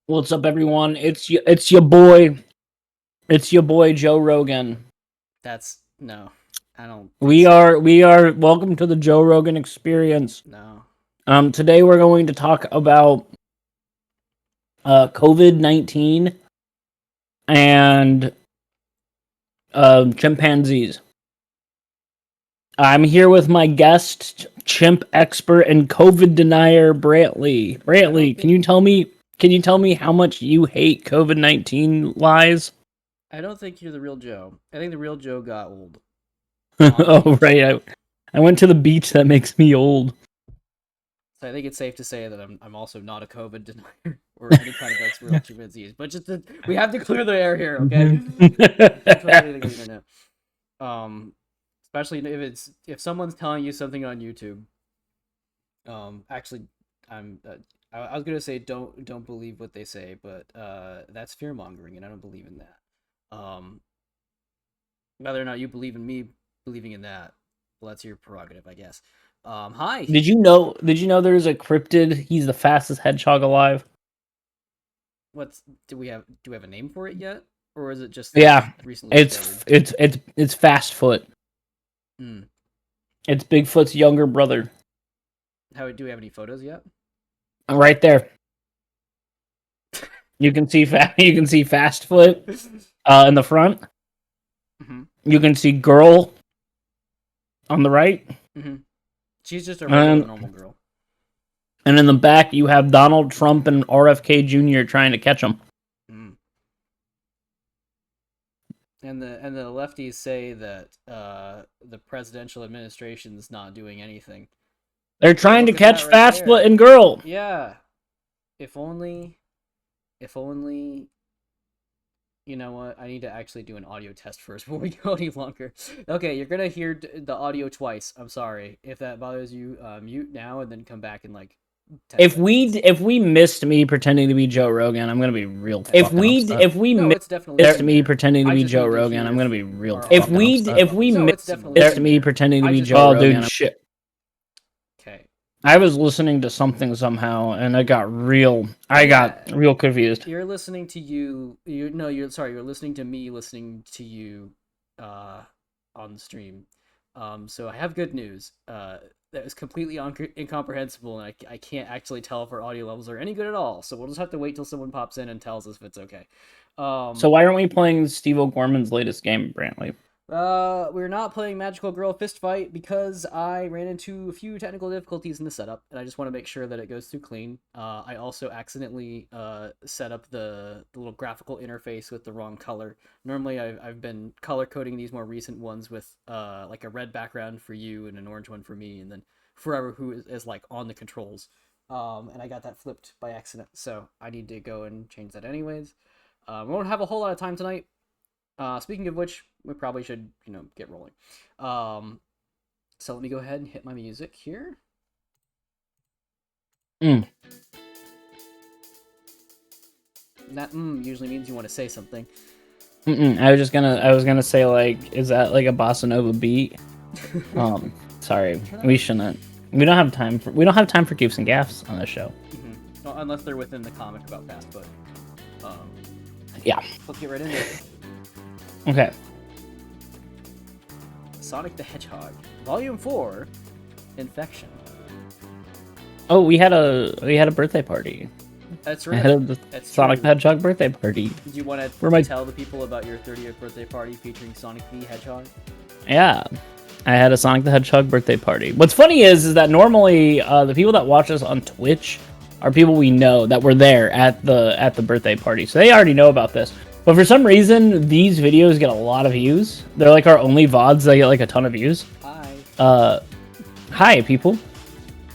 What's up, everyone? It's your boy. It's your boy Joe Rogan. That's no, I don't. We are welcome to the Joe Rogan experience. No. Today we're going to talk about COVID-19 and chimpanzees. I'm here with my guest, chimp expert and COVID denier, Brantley. Brantley, can you tell me? Can you tell me how much you hate COVID-19 lies? I don't think you're the real Joe. I think the real Joe got old. Oh right, I went to the beach. That makes me old. So I think it's safe to say that I'm also not a COVID denier or any kind of expert on chimpanzees. But we have to clear the air here, okay? Don't trust anything on the internet. Especially if someone's telling you something on YouTube. Actually, I was gonna say don't believe what they say, but that's fear mongering, and I don't believe in that. Whether or not you believe in me believing in that, well, that's your prerogative, I guess. Hi. Did you know there's a cryptid? He's the fastest hedgehog alive. Do we have a name for it yet, or is it just recently? It's fast foot. It's Bigfoot's younger brother. Do we have any photos yet? Right there. You can see fast foot in the front. Mm-hmm. You can see girl on the right. Mm-hmm. She's just a regular normal girl. And in the back, you have Donald Trump and RFK Jr. trying to catch him. And the lefties say that the presidential administration's not doing anything. They're trying to catch fast foot and girl. Yeah. If only. You know what? I need to actually do an audio test first before we go any longer. Okay, you're gonna hear the audio twice. I'm sorry if that bothers you. Mute now and then come back in like. 10 seconds. If we missed me pretending to be Joe Rogan, I'm gonna be real. If we missed me pretending to be Joe Rogan, I'm gonna be real. If we missed me pretending to be Joe Rogan, shit. Okay. I was listening to something somehow, and I got real confused. You're listening to you're listening to me listening to you on the stream. So I have good news. That is completely incomprehensible, and I can't actually tell if our audio levels are any good at all. So we'll just have to wait till someone pops in and tells us if it's okay. So why aren't we playing Steve O'Gorman's latest game, Brantley? We're not playing Magical Girl Fist Fight because I ran into a few technical difficulties in the setup, and I just want to make sure that it goes through clean. I also accidentally set up the little graphical interface with the wrong color. Normally, I've been color coding these more recent ones with like a red background for you and an orange one for me, and then forever who is like on the controls. And I got that flipped by accident, so I need to go and change that anyways. We won't have a whole lot of time tonight. Speaking of which, we probably should, get rolling. So let me go ahead and hit my music here. That usually means you want to say something. I was gonna say, like, is that like a bossa nova beat? Sorry, we shouldn't. We don't have time for goofs and gaffs on this show. Well, unless they're within the comic about fast foot. Yeah. Let's get right into it. Okay. Sonic the Hedgehog, Volume 4, Infection. Oh, we had a birthday party. That's right. I had a Sonic the Hedgehog birthday party. Did you want to tell the people about your 30th birthday party featuring Sonic the Hedgehog? Yeah. I had a Sonic the Hedgehog birthday party. What's funny is that normally the people that watch us on Twitch are people we know that were there at the birthday party. So they already know about this. But for some reason, these videos get a lot of views. They're like our only VODs that get like a ton of views. Hi. Hi, people.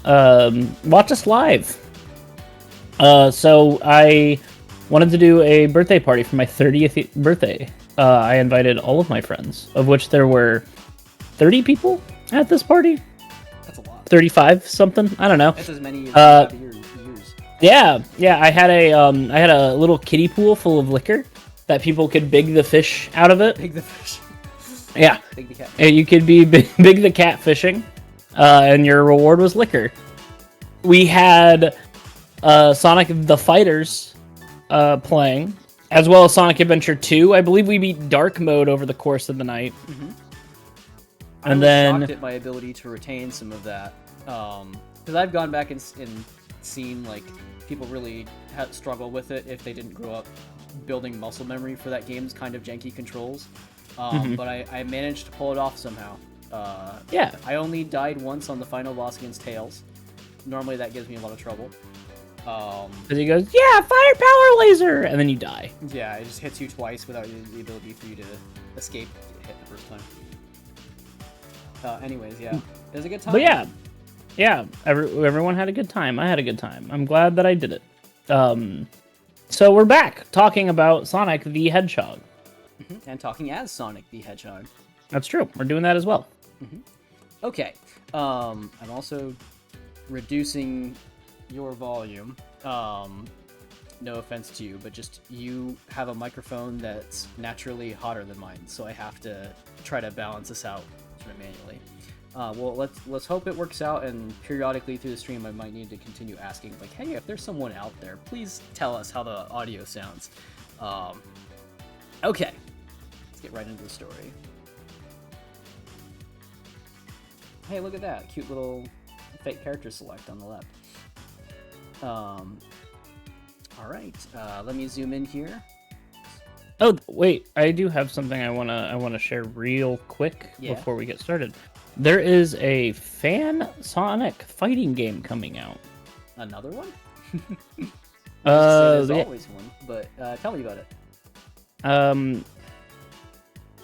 Watch us live. So I wanted to do a birthday party for my 30th birthday. I invited all of my friends, of which there were 30 people at this party. That's a lot. 35 something. I don't know. That's as many as years. Yeah. I had a little kiddie pool full of liquor that people could big the fish out of it. Big the fish. Yeah. Big the cat. You could be big the cat fishing, and your reward was liquor. We had Sonic the Fighters playing, as well as Sonic Adventure 2. I believe we beat Dark Mode over the course of the night. Mm-hmm. And I was then shocked at my ability to retain some of that, because I've gone back and seen like people really struggle with it if they didn't grow up building muscle memory for that game's kind of janky controls. But I managed to pull it off somehow. yeah, I only died once on the final boss against Tails. Normally that gives me a lot of trouble. because he goes, yeah, fire power laser, and then you die. Yeah, it just hits you twice without the ability for you to escape hit the first time. Anyways, yeah, it was a good time. But yeah, everyone had a good time. I had a good time. I'm glad that I did it. So we're back talking about Sonic the Hedgehog. And talking as Sonic the Hedgehog. That's true. We're doing that as well. Okay. I'm also reducing your volume. No offense to you, but just you have a microphone that's naturally hotter than mine, so I have to try to balance this out sort of manually. Well, let's hope it works out, and periodically through the stream I might need to continue asking, like, hey, if there's someone out there, please tell us how the audio sounds. Okay. Let's get right into the story. Hey, look at that. Cute little fake character select on the left. Alright, let me zoom in here. Oh, wait, I do have something I wanna share real quick before we get started. There is a fan Sonic fighting game coming out. Another one? There's always one, but tell me about it.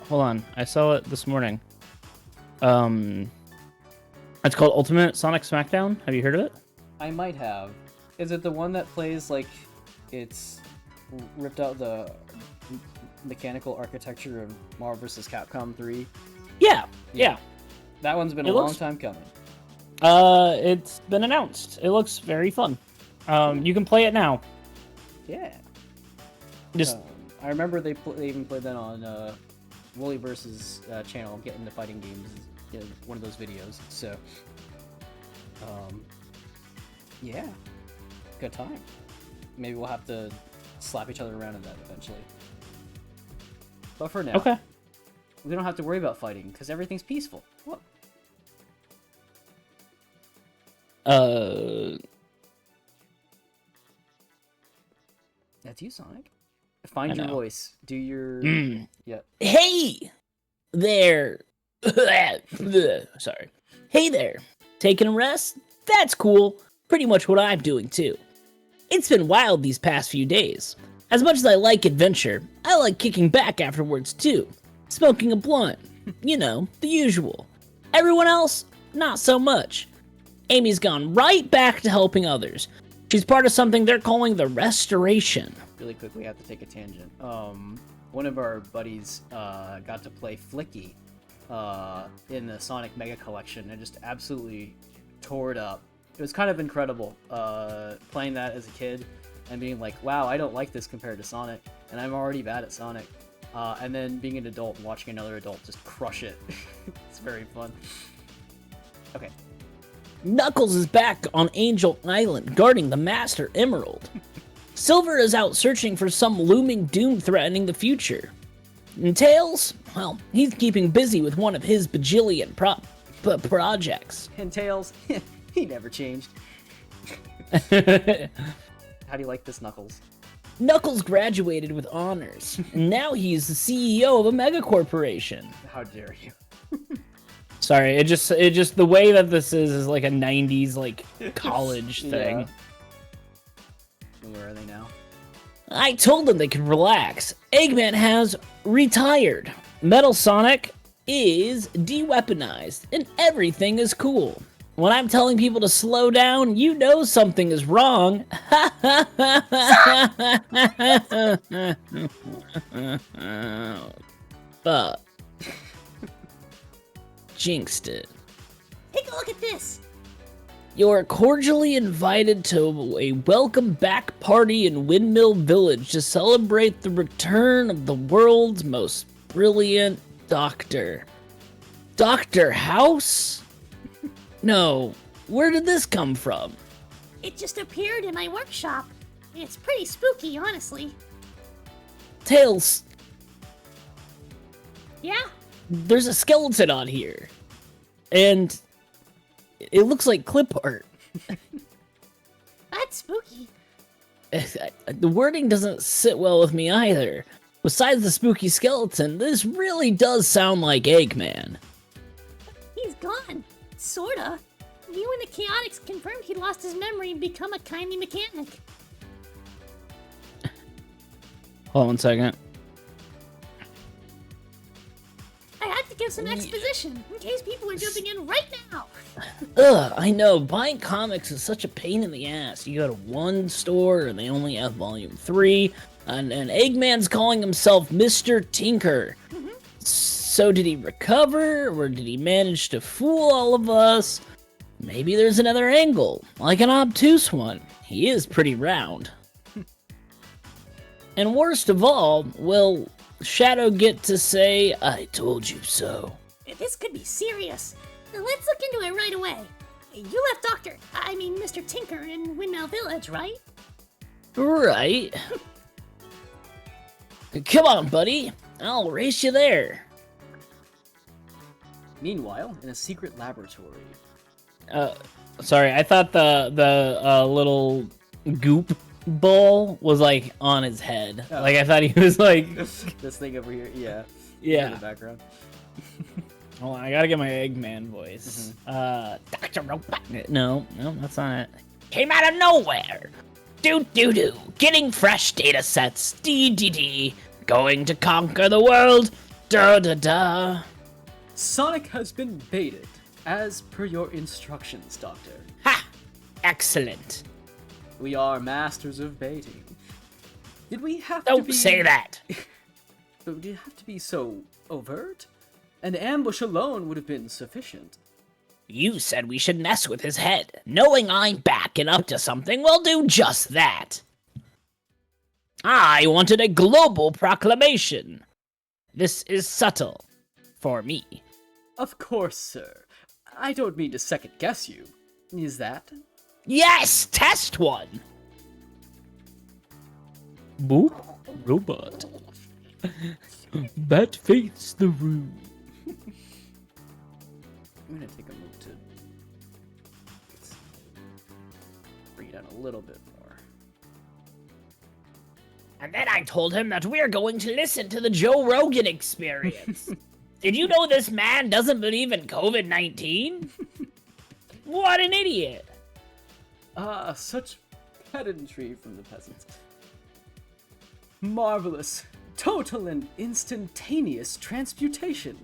Hold on, I saw it this morning. It's called Ultimate Sonic Smackdown. Have you heard of it? I might have. Is it the one that plays like it's ripped out the mechanical architecture of Marvel vs. Capcom 3? Yeah. That one's been a long time coming. It's been announced. It looks very fun. You can play it now. Yeah. Just I remember they even played that on Wooly vs. Channel, Get Into Fighting Games, one of those videos. So, yeah, good time. Maybe we'll have to slap each other around in that eventually. But for now, okay. We don't have to worry about fighting because everything's peaceful. What? That's you, Sonic. Find your voice. Do your... Yep. Hey there. Sorry. Hey there. Taking a rest? That's cool. Pretty much what I'm doing too. It's been wild these past few days. As much as I like adventure, I like kicking back afterwards too. Smoking a blunt. You know, the usual. Everyone else, not so much. Amy's gone right back to helping others. She's part of something they're calling the Restoration. Really quickly, I have to take a tangent. One of our buddies got to play Flicky in the Sonic Mega Collection and just absolutely tore it up. It was kind of incredible playing that as a kid and being like, wow, I don't like this compared to Sonic, and I'm already bad at Sonic. And then being an adult and watching another adult just crush it. It's very fun. Okay. Knuckles is back on Angel Island guarding the Master Emerald. Silver is out searching for some looming doom threatening the future. And Tails, well, he's keeping busy with one of his bajillion projects. And Tails, he never changed. How do you like this, Knuckles? Knuckles graduated with honors, and now he's the CEO of a mega corporation. How dare you? Sorry, it just the way that this is like a 90s like college thing. Yeah. Where are they now? I told them they could relax. Eggman has retired. Metal Sonic is de-weaponized, and everything is cool. When I'm telling people to slow down, you know something is wrong. Fuck. Jinxed it. Take a look at this. You're cordially invited to a welcome back party in Windmill Village to celebrate the return of the world's most brilliant doctor. Dr. House? No, where did this come from? It just appeared in my workshop. It's pretty spooky, honestly. Tails, Yeah? there's a skeleton on here. And it looks like clip art. That's spooky. The wording doesn't sit well with me either. Besides the spooky skeleton, this really does sound like Eggman. He's gone. Sorta. You and the Chaotix confirmed he lost his memory and become a kindly mechanic. Hold on 1 second. I had to give some exposition in case people are jumping in right now. Ugh, I know, buying comics is such a pain in the ass. You go to one store and they only have volume 3, and Eggman's calling himself Mr. Tinker. So did he recover, or did he manage to fool all of us? Maybe there's another angle, like an obtuse one. He is pretty round. And worst of all, will Shadow get to say, "I told you so"? This could be serious. Let's look into it right away. You left Mr. Tinker in Windmill Village, right? Right. Come on, buddy. I'll race you there. Meanwhile, in a secret laboratory. Sorry, I thought the little goop ball was like on his head. Oh. Like I thought he was like This thing over here, yeah. Yeah. In the background. Hold on, I gotta get my Eggman voice. Dr. Robot. No, that's not it. Came out of nowhere. Do. Getting fresh data sets. D. Going to conquer the world. Da. Sonic has been baited, as per your instructions, Doctor. Ha! Excellent. We are masters of baiting. Did we have to Don't be... say that. But did it have to be so overt? An ambush alone would have been sufficient. You said we should mess with his head. Knowing I'm back and up to something will do just that. I wanted a global proclamation. This is subtle. For me. Of course, sir. I don't mean to second-guess you. Is that? Yes! Test one! Boop. Robot. Bat face the room. I'm gonna take a move to... bring it down a little bit more. And then I told him that we're going to listen to the Joe Rogan Experience. Did you know this man doesn't believe in COVID-19? What an idiot! Ah, such pedantry from the peasants. Marvelous. Total and instantaneous transmutation.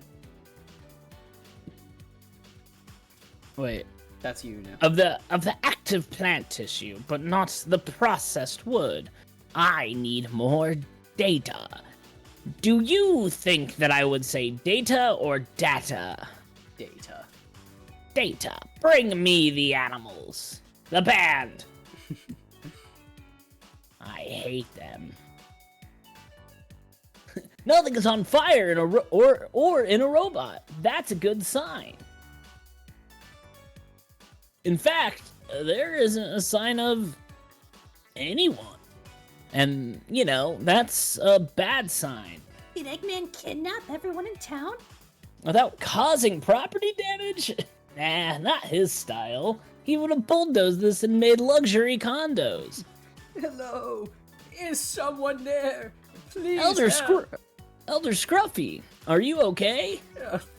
Wait. That's you now. Of the active plant tissue, but not the processed wood. I need more data. Do you think that I would say data or data? Data. Data. Bring me the animals. The band. I hate them. Nothing is on fire in or in a robot. That's a good sign. In fact, there isn't a sign of anyone. And, you know, that's a bad sign. Did Eggman kidnap everyone in town? Without causing property damage? Nah, not his style. He would have bulldozed this and made luxury condos. Hello. Is someone there? Please Elder help. Scruffy, are you okay?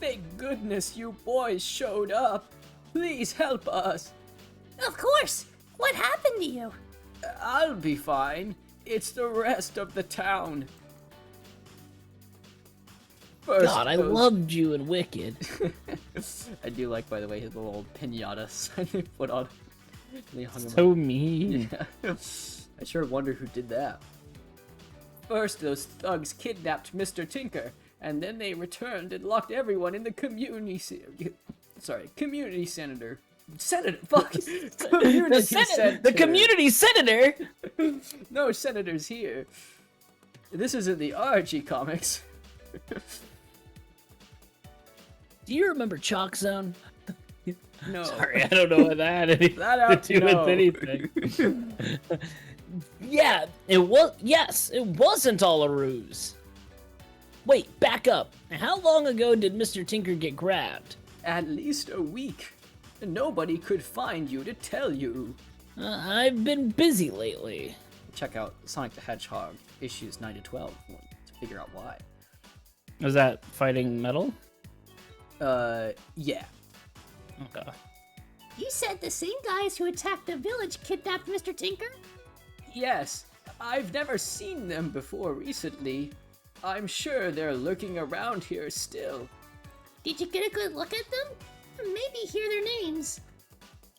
Thank goodness you boys showed up. Please help us. Of course! What happened to you? I'll be fine. It's the rest of the town. First, God, I loved you in Wicked. I do like, by the way, his little pinata sign they put on. They hung him So up. mean. Yeah. I sure wonder who did that. First, those thugs kidnapped Mr. Tinker, and then they returned and locked everyone in the community senator. Senator, fuck! Community center. The community senator? No senators here. This isn't the Archie comics. Do you remember Chalk Zone? No. Sorry, I don't know what that had anything That to do with anything. Yeah, it was. Yes, it wasn't all a ruse. Wait, back up. How long ago did Mr. Tinker get grabbed? At least a week. Nobody could find you to tell you. I've been busy lately. Check out Sonic the Hedgehog issues 9 to 12 to figure out why. Was that fighting metal? Yeah. Okay. You said the same guys who attacked the village kidnapped Mr. Tinker? Yes, I've never seen them before recently. I'm sure they're lurking around here still. Did you get a good look at them? Maybe hear their names.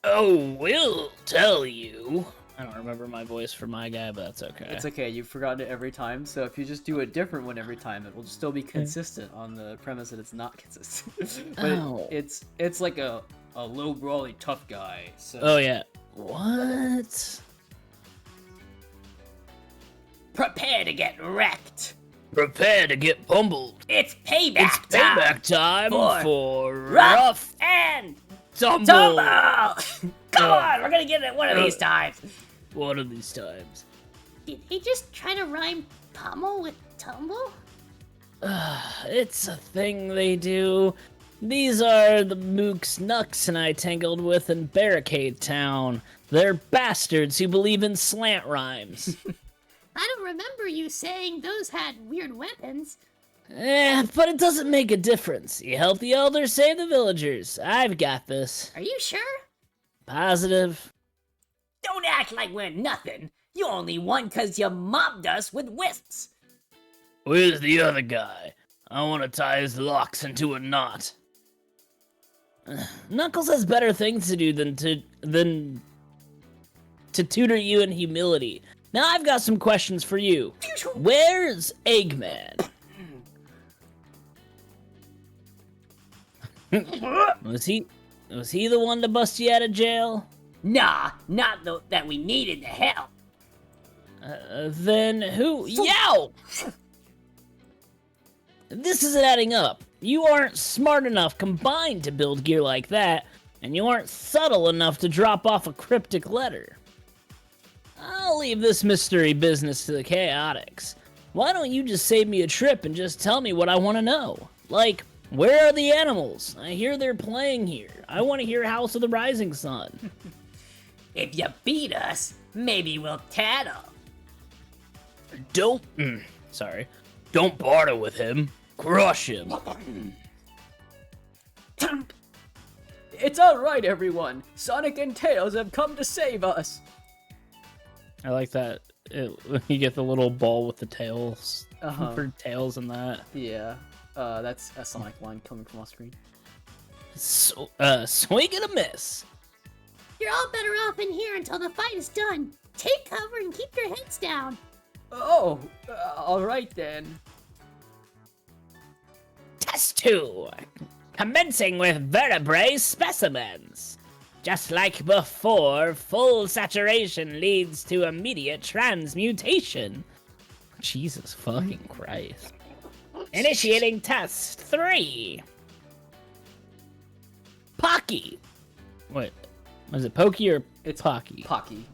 Oh, we'll tell you. I don't remember my voice for my guy, but that's okay. It's okay, you've forgotten it every time, so if you just do a different one every time, it will still be consistent on the premise that it's not consistent. But Oh. it's like a low brawly tough guy. So Oh, yeah. What? Prepare to get wrecked. Prepare to get pummeled. It's payback It's payback time for for rough rough and tumble. tumble. Come on, we're gonna get it one of these times. One of these times. Did he just try to rhyme pummel with tumble? It's a thing they do. These are the mooks Nux and I tangled with in Barricade Town. They're bastards who believe in slant rhymes. I don't remember you saying those had weird weapons. But it doesn't make a difference. You help the elders save the villagers. I've got this. Are you sure? Positive. Don't act like we're nothing. You only won 'cause you mobbed us with wisps. Where's the other guy? I want to tie his locks into a knot. Knuckles has better things to do than to tutor you in humility. Now I've got some questions for you. Where's Eggman? Was he the one to bust you out of jail? Nah, not that we needed the help. Then who? Yow! This isn't adding up. You aren't smart enough combined to build gear like that, and you aren't subtle enough to drop off a cryptic letter. I'll leave this mystery business to the Chaotix. Why don't you just save me a trip and just tell me what I want to know? Like, where are the animals? I hear they're playing here. I want to hear House of the Rising Sun. If you beat us, maybe we'll tattle. Don't barter with him. Crush him. it's all right, everyone. Sonic and Tails have come to save us. I like that. You get the little ball with the tails for tails and that. Yeah, that's a Sonic line coming from off screen. So, swing and a miss. You're all better off in here until the fight is done. Take cover and keep your heads down. Oh, all right then. Test 2. Commencing with vertebrae specimens. Just like before, full saturation leads to immediate transmutation. Jesus fucking Christ. Initiating test 3. Pocky. Wait, was it Pokey or It's Pocky? Pocky.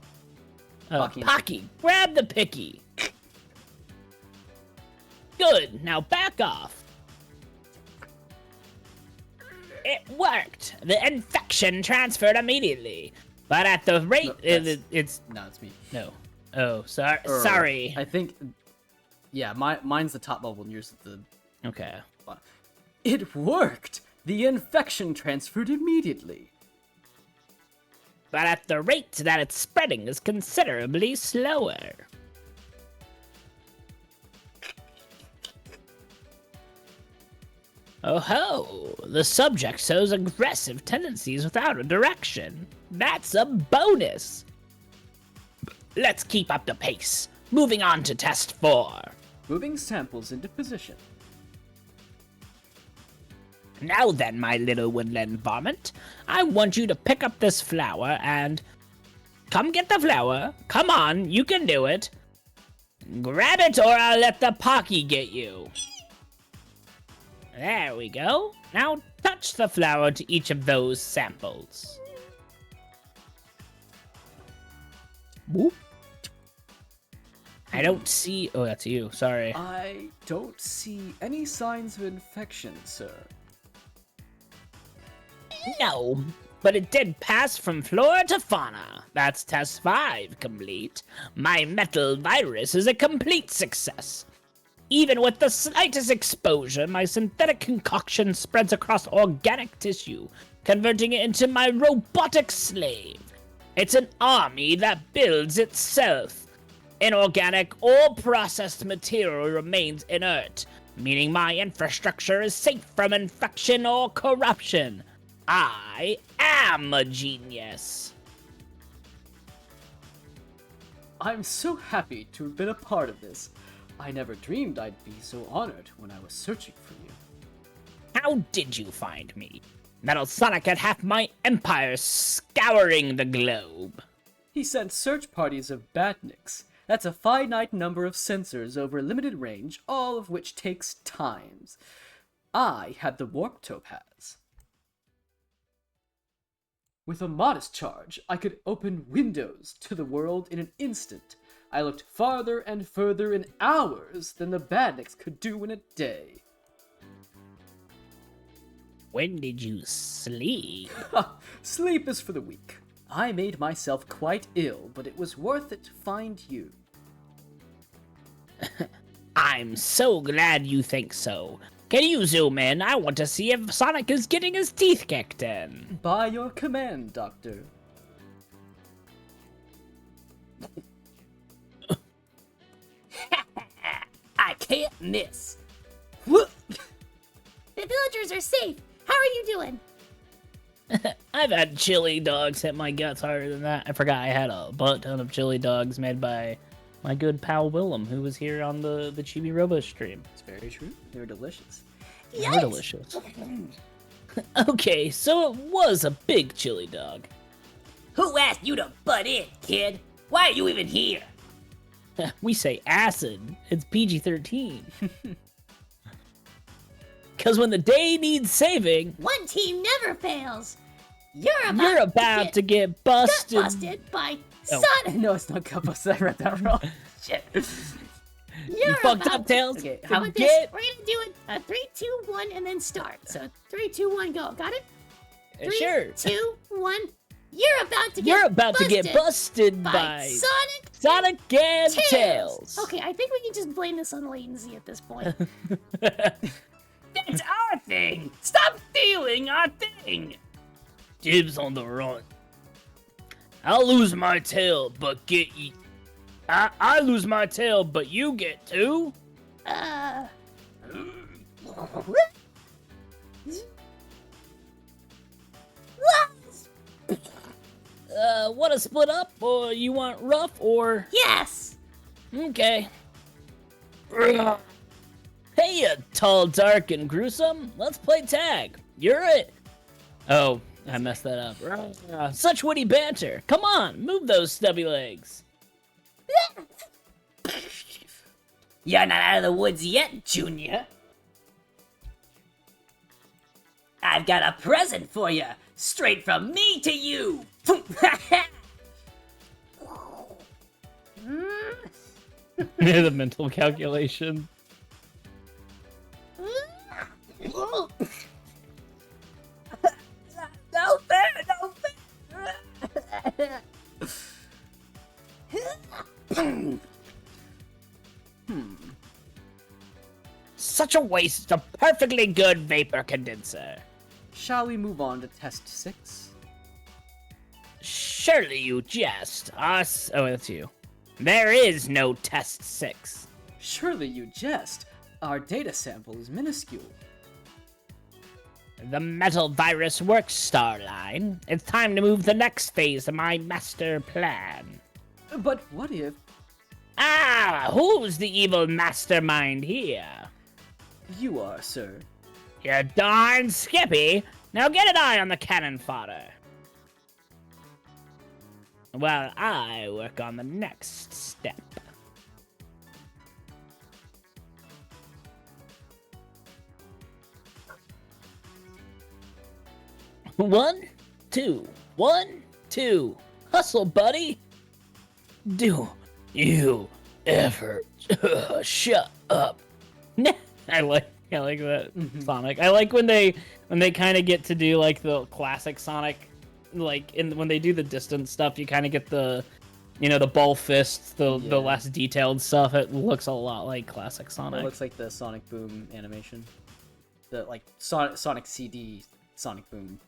Pocky, grab the picky. Good, now back off. It worked. The infection transferred immediately. But at the rate... No, It's No, it's me. no. Oh, sorry. I think. Yeah, mine's the top bubble and yours is the. Okay. It worked. The infection transferred immediately. But at the rate that it's spreading is considerably slower. Oh ho! The subject shows aggressive tendencies without a direction. That's a bonus! Let's keep up the pace. Moving on to test 4. Moving samples into position. Now then, my little woodland varmint, I want you to pick up this flower and... Come get the flower. Come on, you can do it. Grab it or I'll let the Pocky get you. There we go. Now touch the flower to each of those samples. Whoop. I don't see... Oh, that's you. Sorry. I don't see any signs of infection, sir. No, but it did pass from flora to fauna. That's test 5 complete. My metal virus is a complete success. Even with the slightest exposure, my synthetic concoction spreads across organic tissue, converting it into my robotic slave. It's an army that builds itself. Inorganic or processed material remains inert, meaning my infrastructure is safe from infection or corruption. I am a genius. I'm so happy to have been a part of this. I never dreamed I'd be so honored when I was searching for you. How did you find me? Metal Sonic had half my empire scouring the globe. He sent search parties of badniks. That's a finite number of sensors over a limited range, all of which takes times. I had the warp topaz. With a modest charge, I could open windows to the world in an instant. I looked farther and further in hours than the badniks could do in a day. When did you sleep? Sleep is for the weak. I made myself quite ill, but it was worth it to find you. I'm so glad you think so. Can you zoom in? I want to see if Sonic is getting his teeth kicked in. By your command, Doctor. I can't miss. The villagers are safe. How are you doing? I've had chili dogs hit my guts harder than that. I forgot I had a butt ton of chili dogs made by my good pal Willem, who was here on the Chibi Robo stream. It's very true. They're delicious. They were delicious. Okay, so it was a big chili dog. Who asked you to butt in, kid? Why are you even here? We say acid. It's PG-13. Because when the day needs saving... One team never fails. You're about to get busted. Busted by Oh. Sonic. No, it's not cut busted. I read that wrong. Shit. You fucked up, Tails. Okay, How about this? We're gonna do a 3, 2, 1, and then start. So 3, 2, 1, go. Got it? 3, Sure. 2, 1. You're about to get You're about to get busted by Sonic and Tails. Tails. Okay, I think we can just blame this on latency at this point. It's our thing. Stop stealing our thing. Dibs on the run. I'll lose my tail, but get you. I lose my tail, but you get two? Want to split up, or you want rough, or... Yes! Okay. Hey, you tall, dark, and gruesome. Let's play tag. You're it. Oh, I messed that up. Such witty banter. Come on, move those stubby legs. You're not out of the woods yet, Junior. I've got a present for you, straight from me to you. The mental calculation. No fair, no fair. Such a waste of perfectly good vapor condenser. Shall we move on to test 6? Surely you jest. Us. Oh, that's you. There is no test 6. Surely you jest. Our data sample is minuscule. The metal virus works, Starline. It's time to move the next phase of my master plan. But what if... Ah, who's the evil mastermind here? You are, sir. You're darn skippy. Now get an eye on the cannon fodder. While I work on the next step. One, two. Hustle, buddy. Do you ever. Shut up. I like that Sonic. I like when they kind of get to do like the classic Sonic, like when they do the distance stuff. You kind of get the, the ball fists, the less detailed stuff. It looks a lot like classic Sonic. It looks like the Sonic Boom animation, the like Sonic CD Sonic Boom.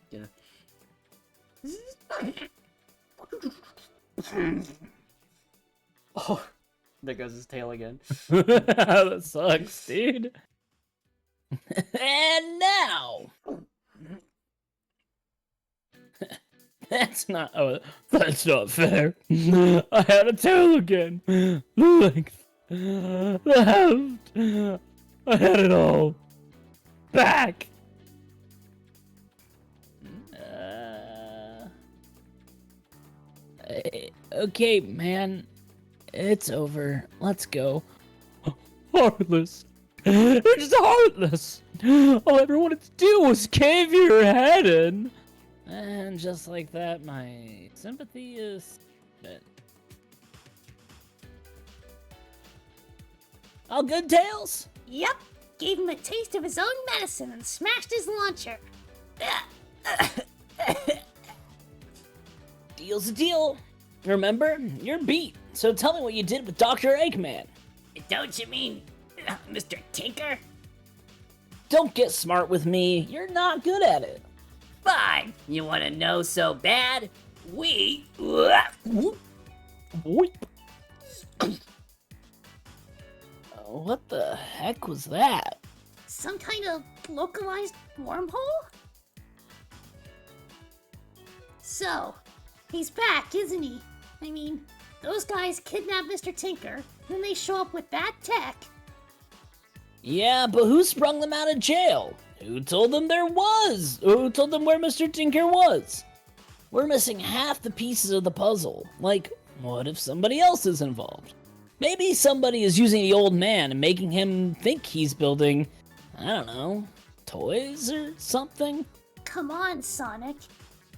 Oh, there goes his tail again. That sucks, dude. And now, that's not fair. I had a tail again. The length, the heft. I had it all back. Okay, man. It's over. Let's go. Heartless. You're just heartless. All I ever wanted to do was cave your head in. And just like that, my sympathy is spent. All good, Tails? Yep. Gave him a taste of his own medicine and smashed his launcher. Deal's a deal. Remember, you're beat. So tell me what you did with Dr. Eggman. Don't you mean Mr. Tinker? Don't get smart with me. You're not good at it. Fine. You want to know so bad? We... What the heck was that? Some kind of localized wormhole? So, he's back, isn't he? I mean, those guys kidnapped Mr. Tinker, then they show up with that tech. Yeah, but who sprung them out of jail? Who told them Who told them where Mr. Tinker was? We're missing half the pieces of the puzzle. Like, what if somebody else is involved? Maybe somebody is using the old man and making him think he's building, I don't know, toys or something? Come on, Sonic.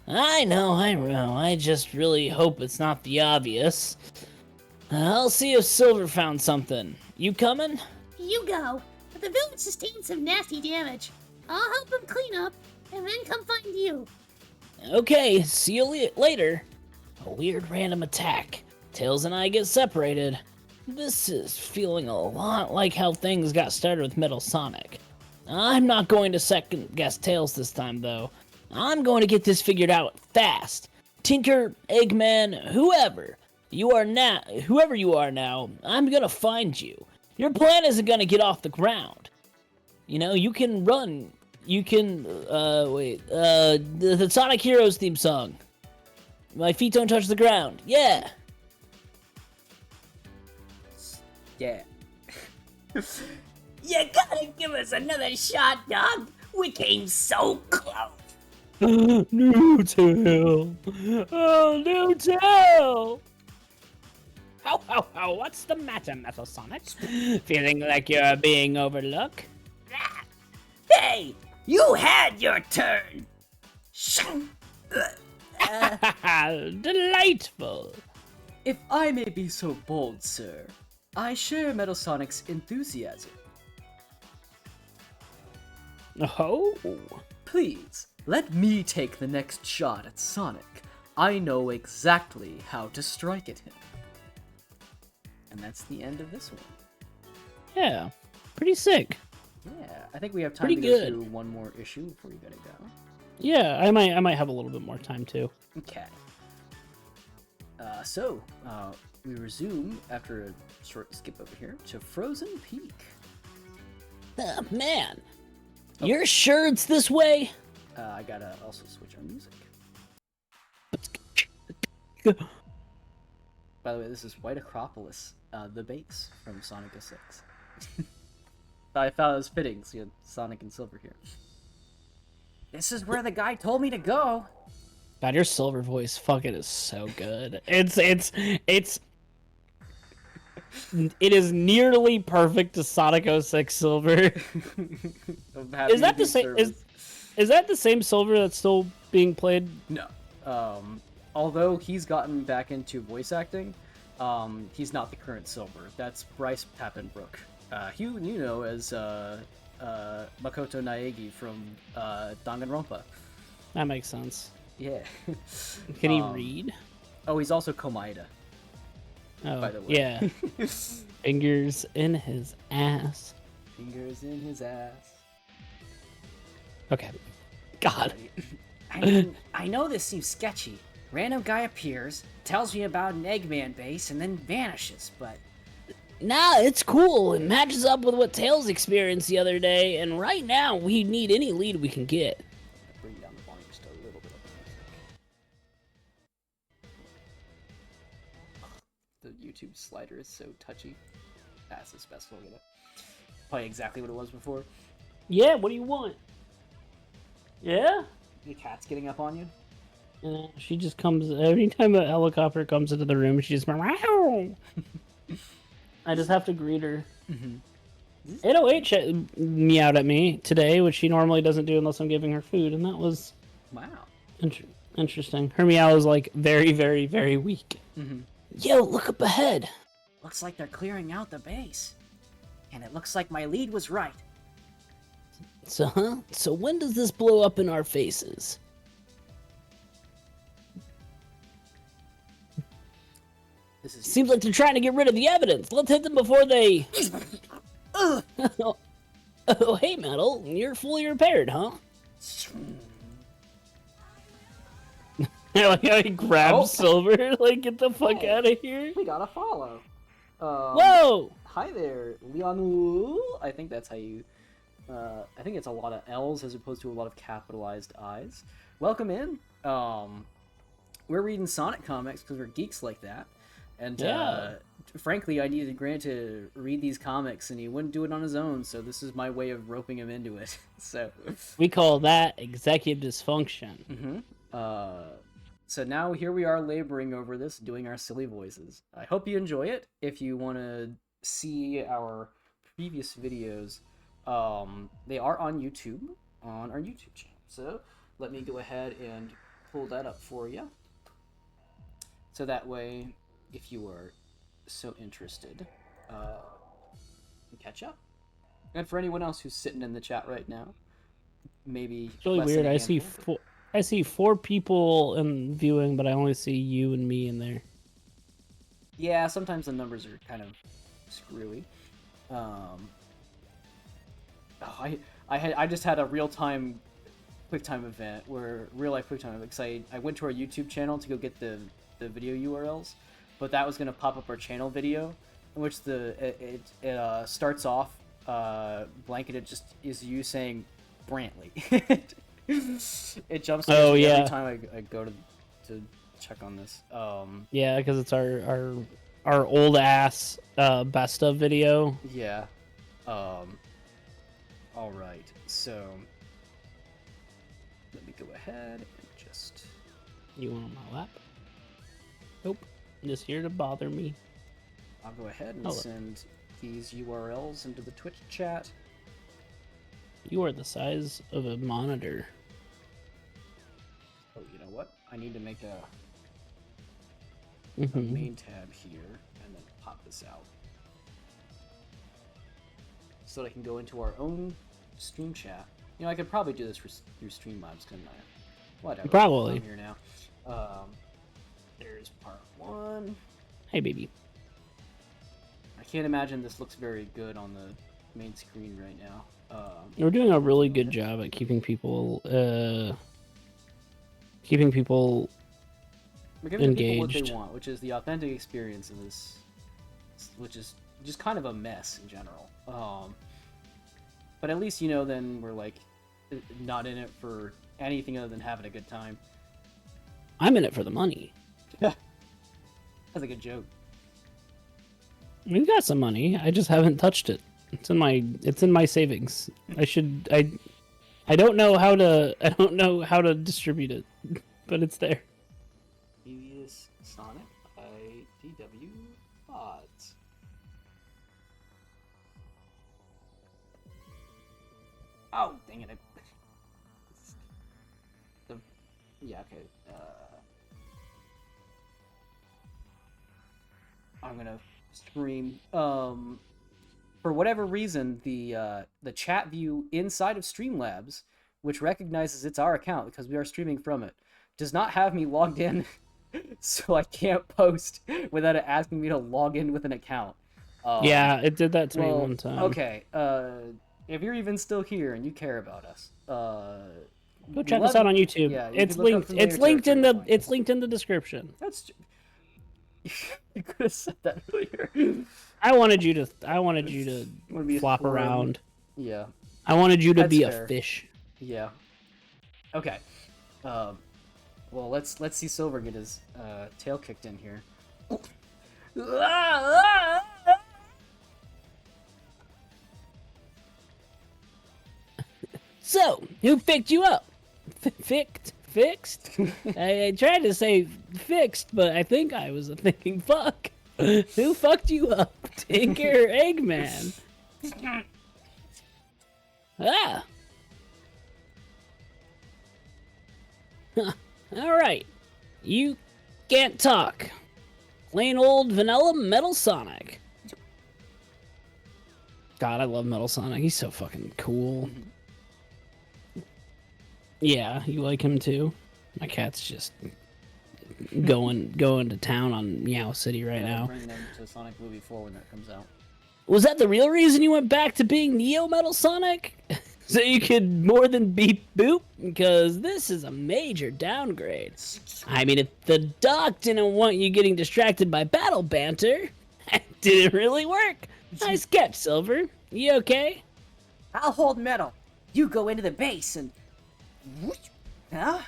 I know. I just really hope it's not the obvious. I'll see if Silver found something. You coming? You go. But the village sustained some nasty damage. I'll help him clean up, and then come find you. Okay, see you later. A weird random attack. Tails and I get separated. This is feeling a lot like how things got started with Metal Sonic. I'm not going to second guess Tails this time, though. I'm going to get this figured out fast. Tinker, Eggman, whoever you are now, I'm gonna find you. Your plan isn't gonna get off the ground. You can run. You can, the Sonic Heroes theme song. My feet don't touch the ground. Yeah. Yeah. You gotta give us another shot, dog. We came so close. New tail. Oh, new tail. How, what's the matter, Metal Sonic? Feeling like you're being overlooked? Hey, you had your turn. Delightful. If I may be so bold, sir, I share Metal Sonic's enthusiasm. Oh. Please, let me take the next shot at Sonic. I know exactly how to strike at him. And that's the end of this one. Yeah, pretty sick. Yeah, I think we have time Pretty to good. go through one more issue before you gotta go. Yeah, I might have a little bit more time too. Okay. So, we resume after a short skip over here to Frozen Peak. Oh, man, you're sure it's this way? I gotta also switch our music. By the way, this is White Acropolis, the bass from Sonic 06. I thought it was fitting, so you had Sonic and Silver here. This is where the guy told me to go. God, your Silver voice fucking is so good. It is nearly perfect to Sonic 06 Silver. Is that the same? Is that the same Silver that's still being played? No. Although he's gotten back into voice acting, He's not the current silver. That's Bryce Pappenbrook, who you know as Makoto Naegi from Danganronpa. That makes sense. Yeah. Can he read? Oh, he's also Komaeda. Oh, By the way. yeah. Fingers in his ass. Fingers in his ass. Okay. God. I mean, I know this seems sketchy. Random guy appears, tells me about an Eggman base, and then vanishes, but... Nah, it's cool. It matches up with what Tails experienced the other day, and right now we need any lead we can get. Bring down the volume just a little bit. The YouTube slider is so touchy. That's the best look at it. Probably exactly what it was before. Yeah, what do you want? Yeah? The cat's getting up on you? She just comes, every time a helicopter comes into the room, she just, meow. I just have to greet her. 808 meowed at me today, which she normally doesn't do unless I'm giving her food, and that was Wow. interesting. Her meow is like very, very, very weak. Yo, look up ahead. Looks like they're clearing out the base. And it looks like my lead was right. So when does this blow up in our faces? This is Seems like they're trying to get rid of the evidence. Let's hit them before they... Oh, hey, Metal. You're fully repaired, huh? I like how he grabs Silver. Like, get the fuck out of here. We got a follow. Whoa! Hi there, Lianu. I think that's how you... I think it's a lot of L's as opposed to a lot of capitalized I's. Welcome in. We're reading Sonic comics because we're geeks like that. And frankly, I needed Grant to read these comics, and he wouldn't do it on his own, so this is my way of roping him into it. So we call that executive dysfunction. So now here we are laboring over this, doing our silly voices. I hope you enjoy it. If you want to see our previous videos, they are on YouTube, on our YouTube channel. So let me go ahead and pull that up for you. So that way, if you are so interested, catch up. And for anyone else who's sitting in the chat right now, maybe It's really weird. I see four people in viewing, but I only see you and me in there. Yeah, sometimes the numbers are kind of screwy. I just had a real-time QuickTime event real-life QuickTime event, because I went to our YouTube channel to go get the video URLs, but that was going to pop up our channel video, in which it starts off blanketed just is you saying Brantley. It jumps every time I go to check on this. Yeah, because it's our old ass best of video. Yeah. All right. So let me go ahead and just. You want on my lap? Nope. I'm just here to bother me. I'll go ahead and send these URLs into the Twitch chat. You are the size of a monitor. Oh, you know what? I need to make a Mm-hmm. main tab here and then pop this out. So that I can go into our own stream chat. You know, I could probably do this through Streamlabs, couldn't I? Whatever. Probably. I'm here now. There's part 1. Hey, baby. I can't imagine this looks very good on the main screen right now. We're doing a really good job at keeping people We're giving engaged. people what they want, which is the authentic experience of this, which is just kind of a mess in general. But at least, you know, then we're like not in it for anything other than having a good time. I'm in it for the money. That's a good joke. We've got some money. I just haven't touched it. It's in my savings. I don't know how to distribute it, but it's there. Previous Sonic IDW VODs. Oh, dang it. Yeah, okay. I'm gonna stream. For whatever reason, the chat view inside of Streamlabs, which recognizes it's our account because we are streaming from it, does not have me logged in, so I can't post without it asking me to log in with an account. Yeah, it did that to me one time. Okay, if you're even still here and you care about us, go check us out on YouTube. Yeah, it's linked. It's linked in the. It's linked in the description. That's. You could have said that earlier. I wanted you to flop around. Yeah. I wanted you to That's be fair. a fish. Yeah. Okay. Well, let's see Silver get his tail kicked in here. So, who picked you up? Fixed? I tried to say fixed, but I think I was thinking fuck. Who fucked you up? Tinker or Eggman? Ah. Huh. Alright. You can't talk. Plain old vanilla Metal Sonic. God, I love Metal Sonic. He's so fucking cool. Yeah, you like him too? My cat's just going to town on Meow City right now. Bring them to Sonic Movie 4 when that comes out. Was that the real reason you went back to being Neo Metal Sonic? So you could more than beat Boop? Because this is a major downgrade. I mean, if the doc didn't want you getting distracted by battle banter, it didn't really work. Nice catch, Silver. You okay? I'll hold metal. You go into the base and... Huh?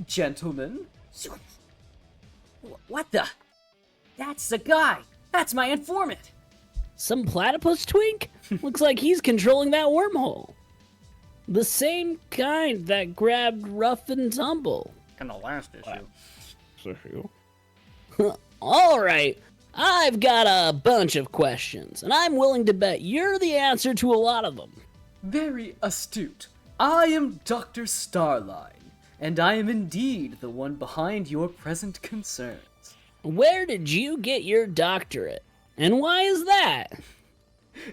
Gentlemen? What the? That's the guy! That's my informant! Some platypus twink? Looks like he's controlling that wormhole. The same kind that grabbed Rough and Tumble. In the last issue. Alright, I've got a bunch of questions, and I'm willing to bet you're the answer to a lot of them. Very astute. I am Dr. Starline, and I am indeed the one behind your present concerns. Where did you get your doctorate? And why is that?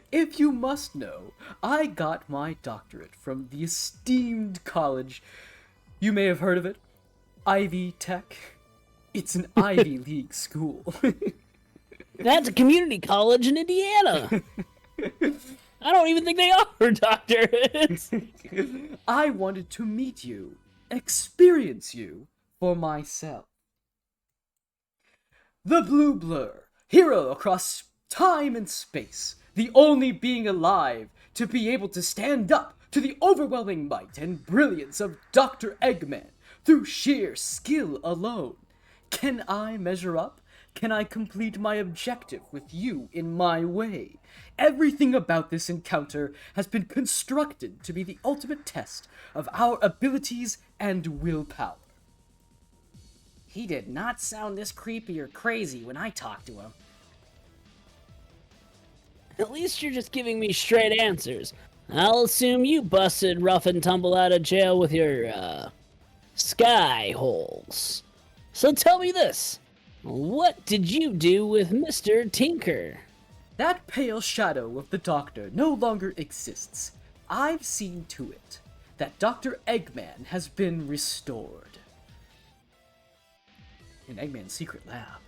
If you must know, I got my doctorate from the esteemed college. You may have heard of it. Ivy Tech. It's an Ivy League school. That's a community college in Indiana. I don't even think they offer doctorates. I wanted to meet you, experience you for myself. The Blue Blur, hero across time and space, the only being alive to be able to stand up to the overwhelming might and brilliance of Dr. Eggman through sheer skill alone. Can I measure up? Can I complete my objective with you in my way? Everything about this encounter has been constructed to be the ultimate test of our abilities and willpower. He did not sound this creepy or crazy when I talked to him. At least you're just giving me straight answers. I'll assume you busted Rough and Tumble out of jail with your, sky holes. So tell me this. What did you do with Mr. Tinker? That pale shadow of the Doctor no longer exists. I've seen to it that Dr. Eggman has been restored. In Eggman's secret lab.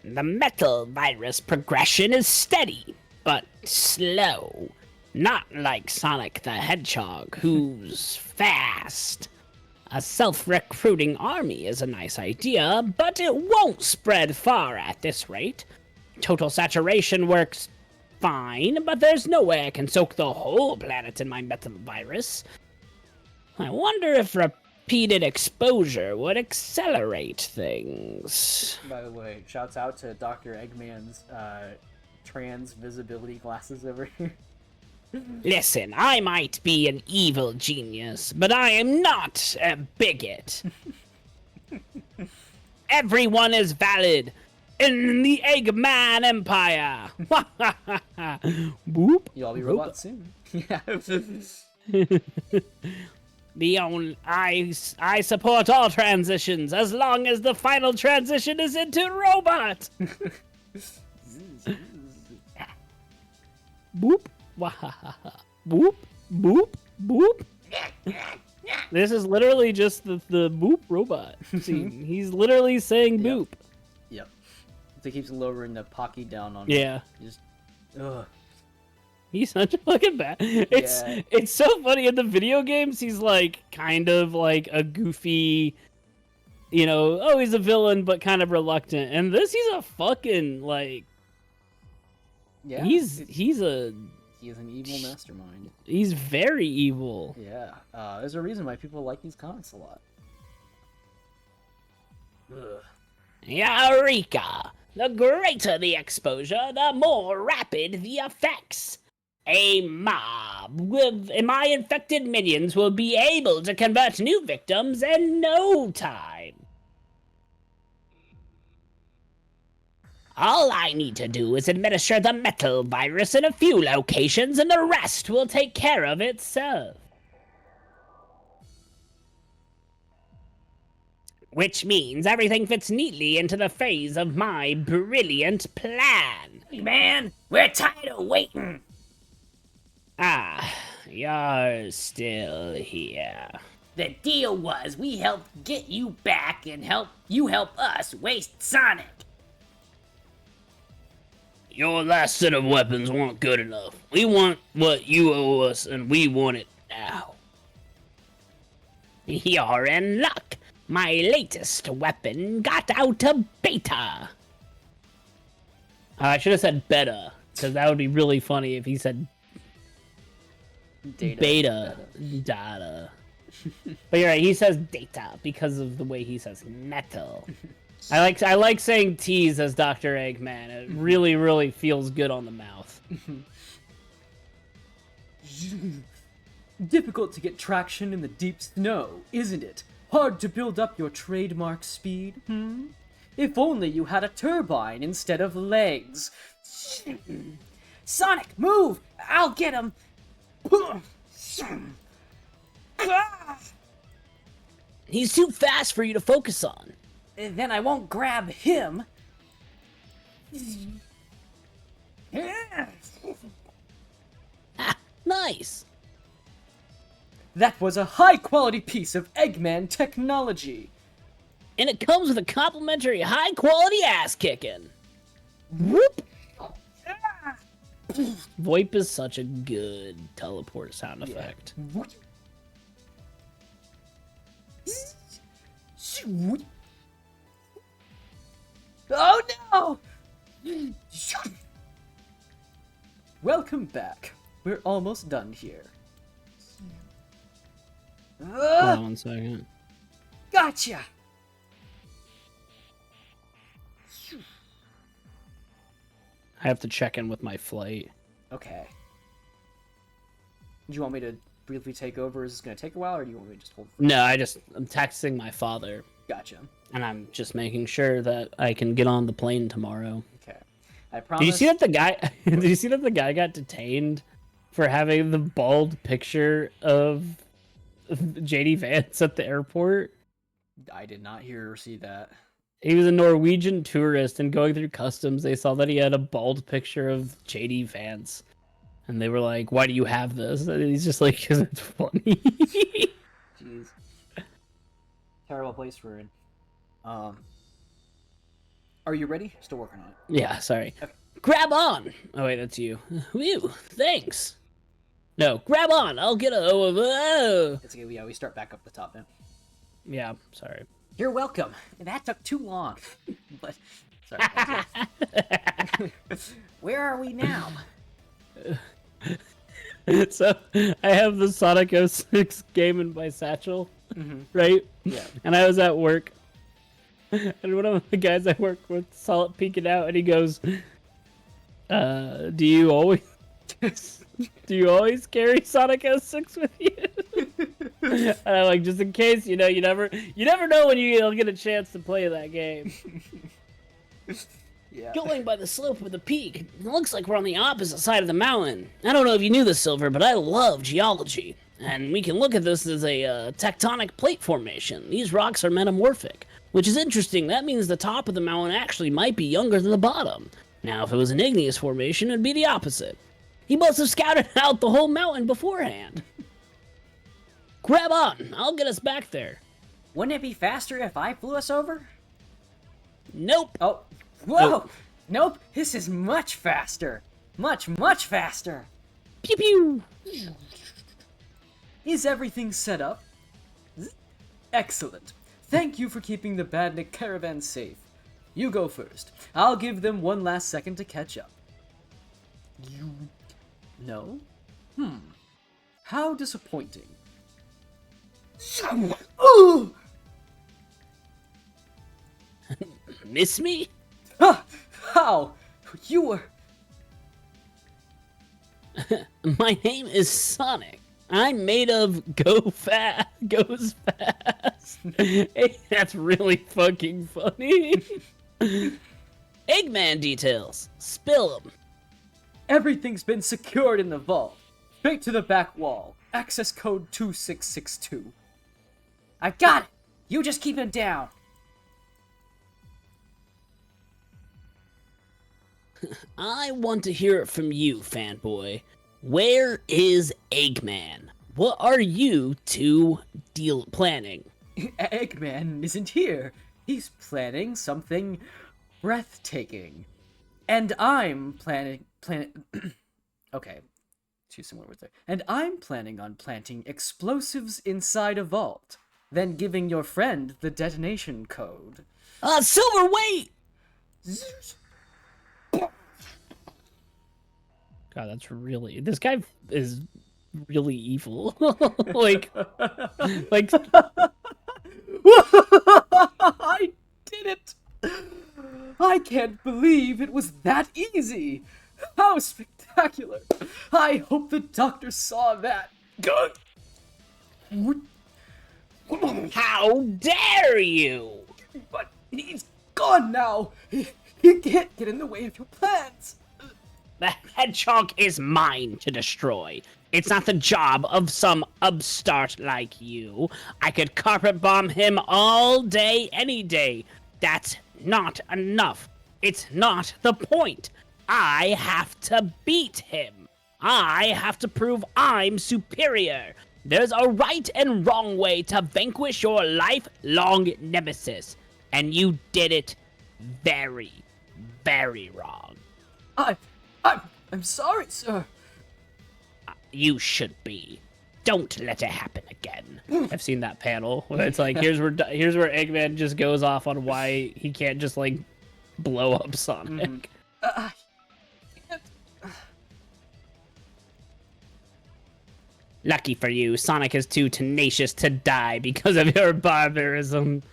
The metal virus progression is steady, but slow. Not like Sonic the Hedgehog, who's fast. A self-recruiting army is a nice idea, but it won't spread far at this rate. Total saturation works fine, but there's no way I can soak the whole planet in my metal virus. I wonder if repeated exposure would accelerate things. By the way, shouts out to Dr. Eggman's trans visibility glasses over here. Listen, I might be an evil genius, but I am not a bigot. Everyone is valid in the Eggman Empire. Boop. You'll all be robots soon. Yeah. I support all transitions as long as the final transition is into robot. Boop. Wahahaha. Boop. Boop. Boop. This is literally just the boop robot scene. He's literally saying boop. Yep. So he keeps lowering the Pocky down on Yeah. Just, ugh. He's such a fucking bad. It's so funny in the video games. He's like kind of like a goofy, you know. Oh, he's a villain, but kind of reluctant. And this, he's a fucking like. Yeah. He is an evil mastermind. He's very evil. Yeah. There's a reason why people like these comics a lot. Ugh. Eureka! The greater the exposure, the more rapid the effects. A mob with my infected minions will be able to convert new victims in no time. All I need to do is administer the metal virus in a few locations and the rest will take care of itself. Which means everything fits neatly into the phase of my brilliant plan. Hey man, we're tired of waiting. Ah, you're still here. The deal was we helped get you back and you help us waste Sonic. Your last set of weapons weren't good enough. We want what you owe us, and we want it now. You're in luck. My latest weapon got out of beta. I should have said beta, because that would be really funny if he said beta. Data. But you're right, he says data because of the way he says metal. I like saying tease as Dr. Eggman. It really, really feels good on the mouth. Difficult to get traction in the deep snow, isn't it? Hard to build up your trademark speed, If only you had a turbine instead of legs. Sonic, move! I'll get him. He's too fast for you to focus on. Then I won't grab him. Ah, nice. That was a high-quality piece of Eggman technology. And it comes with a complimentary high-quality ass-kicking. Whoop! VoIP is such a good teleport sound effect. Oh no! Welcome back. We're almost done here. Hold on 1 second. Gotcha! I have to check in with my flight. Okay. Do you want me to briefly take over? Is this going to take a while, or do you want me to just hold? No, I'm texting my father, Gotcha. and I'm just making sure that I can get on the plane tomorrow. Okay. I promise. Did you see that the guy? Did you see that the guy got detained for having the bald picture of JD Vance at the airport? I did not hear or see that. He was a Norwegian tourist, and going through customs, they saw that he had a bald picture of JD Vance, and they were like, "Why do you have this?" And he's just like, "Cause it's funny." Jeez. Terrible place we're in. Are you ready? Still working on it. Yeah, sorry. Okay. Grab on. Oh wait, that's you. Whew, thanks. No, grab on. I'll get a. Oh. It's okay. Yeah, we start back up the top now. Yeah, sorry. You're welcome. That took too long. But sorry. Where are we now? So I have the Sonic 06 game in my satchel, right? Yeah. And I was at work, and one of the guys I work with saw it peeking out, and he goes, "Do you always carry Sonic 06 with you?" And I'm like, just in case, you never know when you'll get a chance to play that game. Yeah. Going by the slope of the peak, it looks like we're on the opposite side of the mountain. I don't know if you knew this, Silver, but I love geology. And we can look at this as a tectonic plate formation. These rocks are metamorphic, which is interesting. That means the top of the mountain actually might be younger than the bottom. Now, if it was an igneous formation, it'd be the opposite. He must have scouted out the whole mountain beforehand. Grab on, I'll get us back there. Wouldn't it be faster if I flew us over? Nope. Oh, whoa! Nope, this is much faster. Much, much faster. Pew pew. Is everything set up? Excellent. Thank you for keeping the Badnik caravan safe. You go first. I'll give them one last second to catch up. You... No? How disappointing. Ooh! Miss me? How? You were... My name is Sonic. I'm made of goes fast. Hey, that's really fucking funny. Eggman details. Spill them. Everything's been secured in the vault. Straight to the back wall. Access code 2662. I got it! You just keep him down. I want to hear it from you, fanboy. Where is Eggman? What are you two planning? Eggman isn't here. He's planning something breathtaking. And I'm planning... Okay, two similar words there. And I'm planning on planting explosives inside a vault, then giving your friend the detonation code. Silver, wait! God, that's really... This guy is really evil. like... I did it! I can't believe it was that easy! How spectacular! I hope the doctor saw that. Good. How dare you! But he's gone now. He can't get in the way of your plans. The hedgehog is mine to destroy. It's not the job of some upstart like you. I could carpet bomb him all day, any day. That's not enough. It's not the point. I have to beat him. I have to prove I'm superior. There's a right and wrong way to vanquish your lifelong nemesis. And you did it very, very wrong. I'm sorry, sir. You should be. Don't let it happen again. I've seen that panel where it's like, here's where Eggman just goes off on why he can't just like blow up Sonic. Lucky for you, Sonic is too tenacious to die because of your barbarism.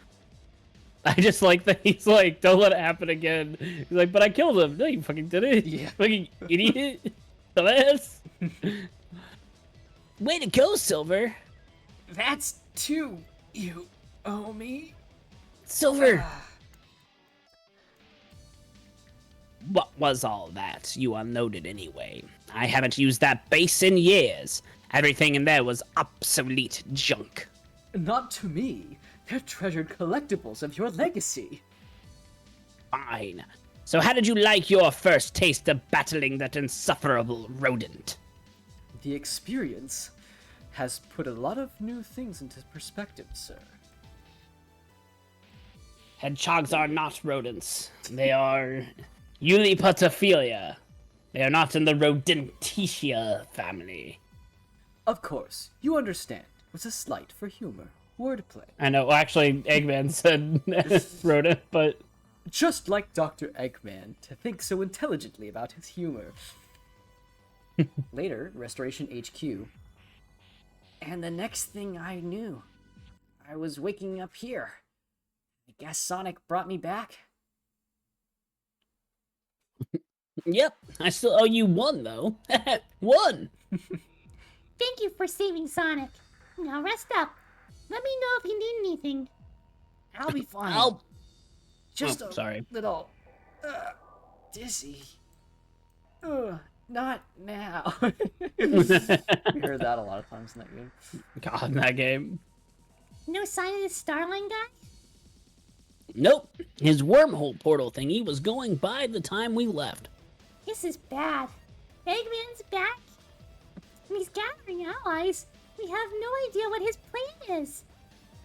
I just like that he's like, don't let it happen again. He's like, but I killed him. No, you fucking did it. Yeah. Fucking idiot. Dumbass. Way to go, Silver. That's two you owe me. Silver. What was all that? You unloaded anyway. I haven't used that base in years. Everything in there was obsolete junk. Not to me. They're treasured collectibles of your legacy. Fine. So how did you like your first taste of battling that insufferable rodent? The experience has put a lot of new things into perspective, sir. Hedgehogs are not rodents. They are Ulipatophilia. They are not in the Rodentitia family. Of course, you understand. It was a slight for humor. Wordplay. I know. Well, actually, Eggman said rodent, but Just like Dr. Eggman, to think so intelligently about his humor. Later, Restoration HQ. And the next thing I knew, I was waking up here. I guess Sonic brought me back. Yep, I still owe you one, though. One! Thank you for saving Sonic. Now rest up. Let me know if you need anything. I'll be fine. I'll... Just Oh, a sorry. little dizzy. Not now. We heard that a lot of times in that game. God, in that game. No sign of the Starline guy? Nope. His wormhole portal thingy was going by the time we left. This is bad. Eggman's back. And he's gathering allies. We have no idea what his plan is.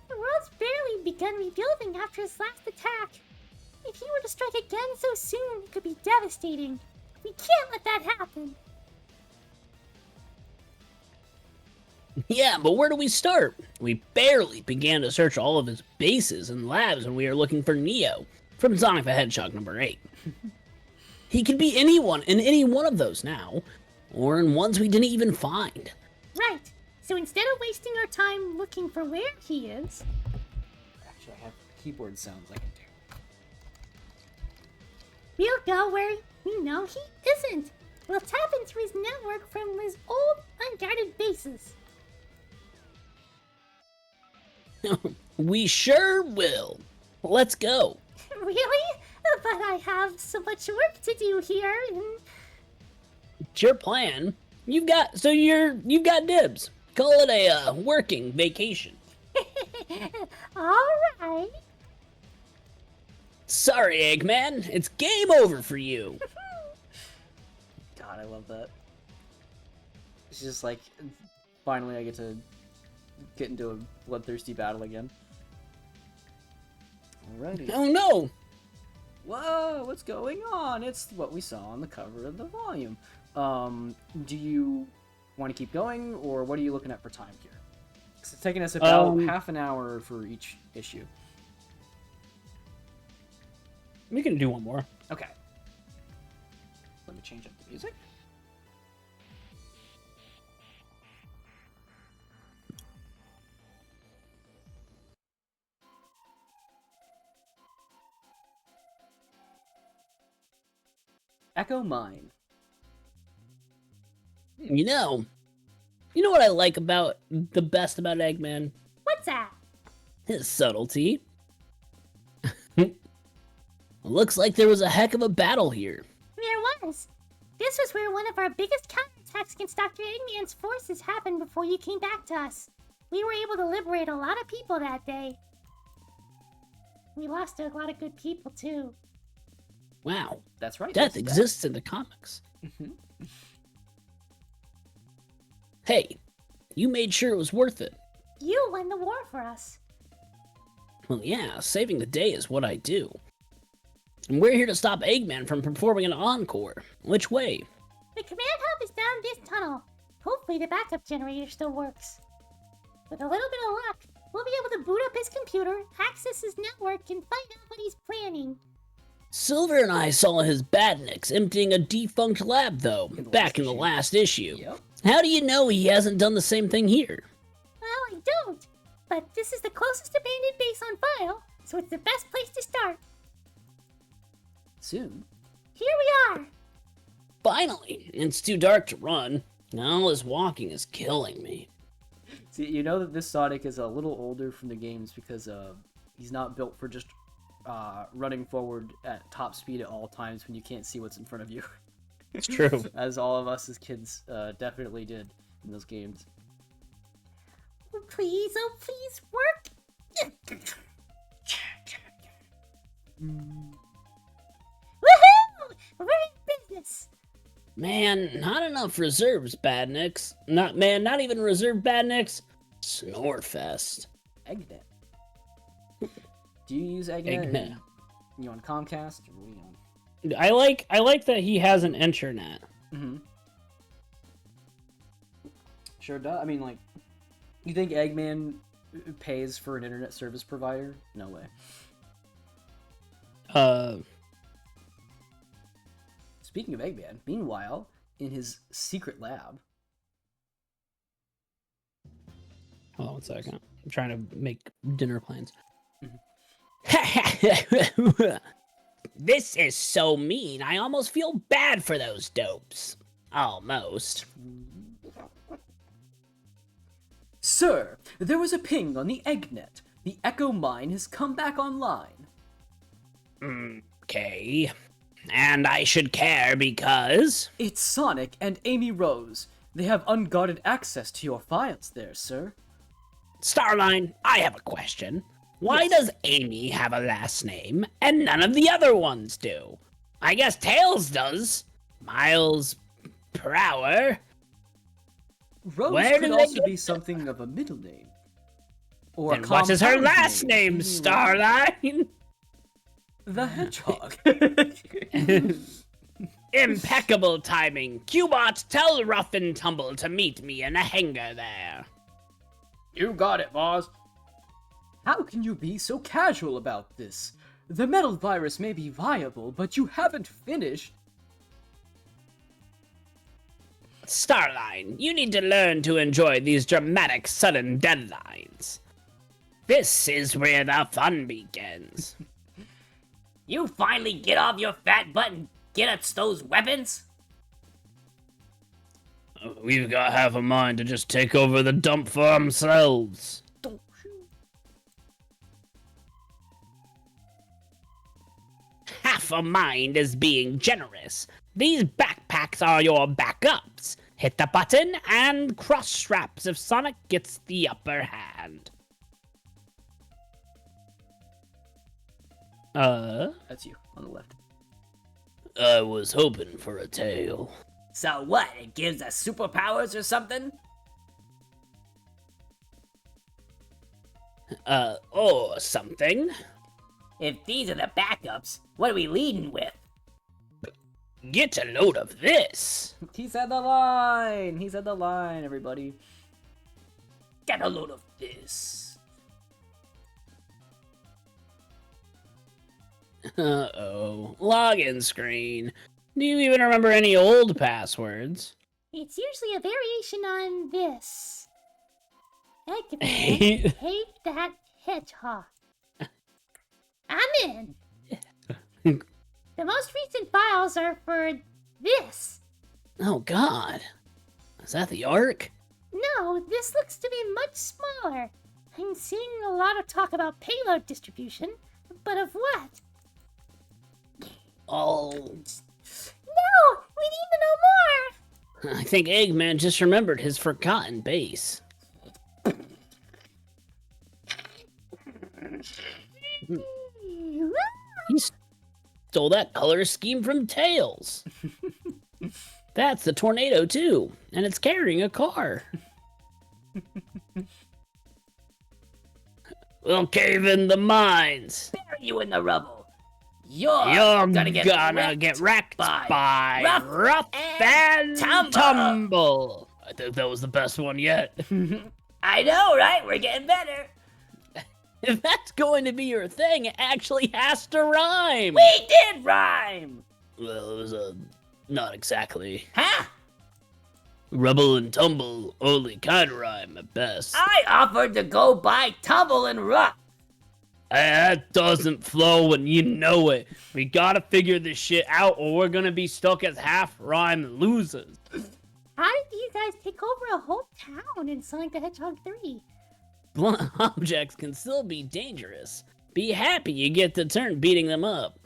The world's barely begun rebuilding after his last attack. If he were to strike again so soon, it could be devastating. We can't let that happen. Yeah, but where do we start? We barely began to search all of his bases and labs when we were looking for Neo from Sonic the Hedgehog number 8. He could be anyone in any one of those now, or in ones we didn't even find. Right. So instead of wasting our time looking for where he is, Actually, I have keyboard sounds I can do. we'll go where we know he isn't. We'll tap into his network from his old unguarded bases. We sure will. Let's go. Really? But I have so much work to do here. It's your plan. You've got dibs. Call it a working vacation. All right. Sorry, Eggman. It's game over for you. God, I love that. It's just like, finally I get to get into a bloodthirsty battle again. Alrighty. Oh no! Whoa, what's going on? It's what we saw on the cover of the volume. Do you want to keep going, or what are you looking at for time here? 'Cause it's taking us about half an hour for each issue. We can do one more. Okay. Let me change up the music. Echo Mine. You know what I like about the best about Eggman? What's that? His subtlety. Looks like there was a heck of a battle here. There was. This was where one of our biggest counterattacks against Dr. Eggman's forces happened before you came back to us. We were able to liberate a lot of people that day. We lost a lot of good people, too. Wow. That's right. Death that's exists in the comics. Hey, you made sure it was worth it. You won the war for us. Well, yeah, saving the day is what I do. And we're here to stop Eggman from performing an encore. Which way? The command hub is down this tunnel. Hopefully the backup generator still works. With a little bit of luck, we'll be able to boot up his computer, access his network, and find out what he's planning. Silver and I saw his badniks emptying a defunct lab, though, back in the last issue. Yep. How do you know he hasn't done the same thing here? Well, I don't. But this is the closest abandoned base on file, so it's the best place to start. Soon. Here we are. Finally! It's too dark to run. All this walking is killing me. See, you know that this Sonic is a little older from the games because he's not built for just running forward at top speed at all times when you can't see what's in front of you. It's true. As all of us as kids definitely did in those games. Oh, please, work. Woohoo! We're in business. Man, not enough reserves, badniks. Not even reserve badniks. Snorefest. Eggnet. Do you use Eggnet? Eggnet. You on Comcast? Or what are you on? I like that he has an internet. Mm-hmm. Sure does. I mean, like, you think Eggman pays for an internet service provider? No way. Speaking of Eggman, meanwhile, in his secret lab. Hold on one second. I'm trying to make dinner plans. This is so mean. I almost feel bad for those dopes. Almost. Sir, there was a ping on the Eggnet. The Echo Mine has come back online. Okay. And I should care because... It's Sonic and Amy Rose. They have unguarded access to your files there, sir. Starline, I have a question. Why does Amy have a last name and none of the other ones do? I guess Tails does. Miles per hour. Rose Where could do they also get be something of a middle name. Or Then a what is her compound last name, Amy Starline? The Hedgehog. Impeccable timing. Cubot, tell Rough and Tumble to meet me in a hangar there. You got it, boss. How can you be so casual about this? The metal virus may be viable, but you haven't finished. Starline, you need to learn to enjoy these dramatic sudden deadlines. This is where the fun begins. You finally get off your fat butt and get us those weapons? We've got half a mind to just take over the dump for ourselves. Half a mind is being generous. These backpacks are your backups. Hit the button and cross straps if Sonic gets the upper hand. That's you, on the left. I was hoping for a tail. So what, it gives us superpowers or something? Or something. If these are the backups, what are we leading with? Get a load of this. He said the line! He said the line, everybody. Get a load of this. Uh-oh. Login screen. Do you even remember any old passwords? It's usually a variation on this. Eggman, Hate- hate that hedgehog. I'm in. The most recent files are for this. Oh, God. Is that the Ark? No, this looks to be much smaller. I'm seeing a lot of talk about payload distribution, but of what? Oh, No! We need to know more! I think Eggman just remembered his forgotten base. He stole that color scheme from Tails. That's the tornado, too, and it's carrying a car. We'll cave in the mines. Bury you in the rubble. You're Gonna gonna get wrecked by Rough Rough and Tumble. Tumble. I think that was the best one yet. I know, right? We're getting better. If that's going to be your thing, it actually has to rhyme. We did rhyme! Well, it was not exactly. Huh? Rubble and tumble only kind of rhyme at best. I offered to go buy Tumble and Rough. That doesn't flow when you know it. We gotta figure this shit out or we're gonna be stuck as half-rhyme losers. How did you guys take over a whole town in Sonic the Hedgehog 3? Blunt objects can still be dangerous. Be happy you get to turn beating them up.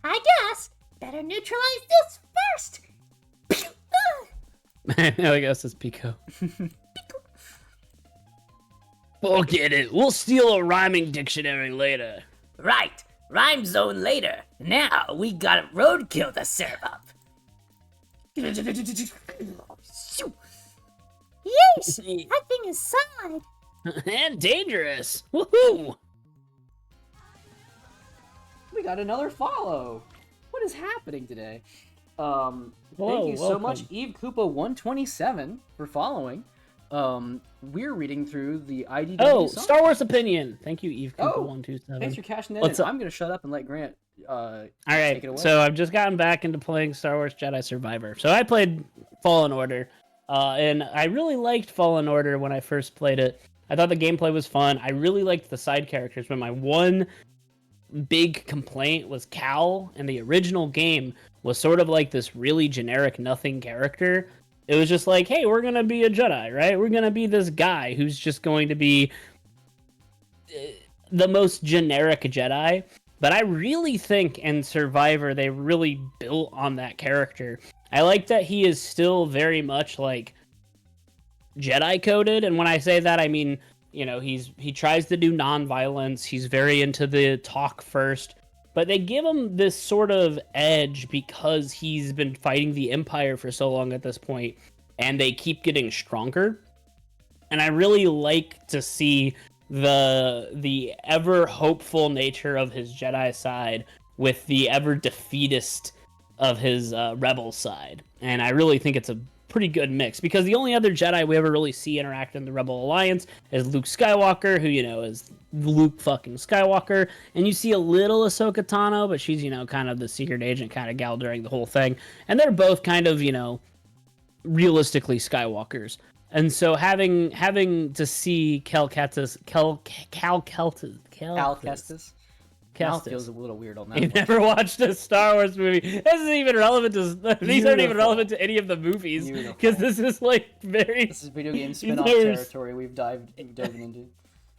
I guess. Better neutralize this first. I guess it's Pico. Forget it. We'll steal a rhyming dictionary later. Right. Rhyme zone later. Now we got roadkill to serve up. Yeesh! That thing is solid. And dangerous. Woohoo! We got another follow. What is happening today? Thank Hello, you so much, welcome. Eve Koopa 127 for following. We're reading through the IDW Oh, song. Star Wars opinion. Thank you, Eve Oh, Cooper 127. Thanks for cashing that What's in. up? I'm gonna shut up and let Grant All take right, it away. so I've just gotten back into playing Star Wars Jedi Survivor. So I played Fallen Order, and I really liked Fallen Order when I first played it. I thought the gameplay was fun. I really liked the side characters, but my one big complaint was Cal, and the original game was sort of like this really generic nothing character. It was just like, hey, we're going to be a Jedi, right? We're going to be this guy who's just going to be the most generic Jedi. But I really think in Survivor they really built on that character. I like that he is still very much like Jedi coded, and when I say that, I mean, you know, he tries to do non-violence. He's very into the talk first, but they give him this sort of edge because he's been fighting the Empire for so long at this point, and they keep getting stronger. And I really like to see the ever hopeful nature of his Jedi side with the ever defeatist of his rebel side, and I really think it's a pretty good mix, because the only other Jedi we ever really see interact in the Rebel Alliance is Luke Skywalker, who, you know, is Luke fucking Skywalker, and you see a little Ahsoka Tano, but she's, you know, kind of the secret agent kind of gal during the whole thing, and they're both kind of, you know, realistically Skywalkers. And so having to see Cal Kestis Mouth feels a little weird on that You've one. never watched a Star Wars movie. This isn't even relevant to. These aren't even relevant to any of the movies, because this is like very. This is video game spin-off territory we've dove into.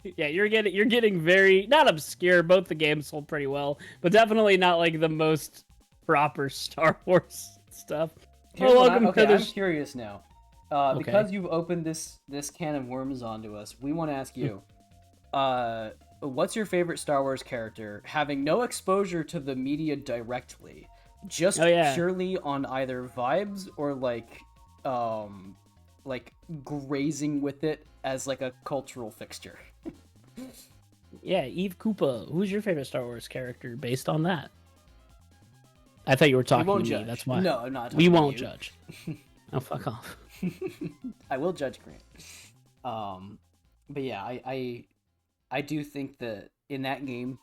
Yeah, you're getting very not obscure. Both the games sold pretty well, but definitely not like the most proper Star Wars stuff. I'm curious now. Because you've opened this can of worms onto us, we want to ask you. What's your favorite Star Wars character, having no exposure to the media directly, just purely on either vibes or like grazing with it as like a cultural fixture? Yeah, Eve Koopa. Who's your favorite Star Wars character based on that? I thought you were talking to me. Judge. That's why. No, I'm not. We won't judge. Oh, fuck off. I will judge Grant. But yeah, I do think that in that game,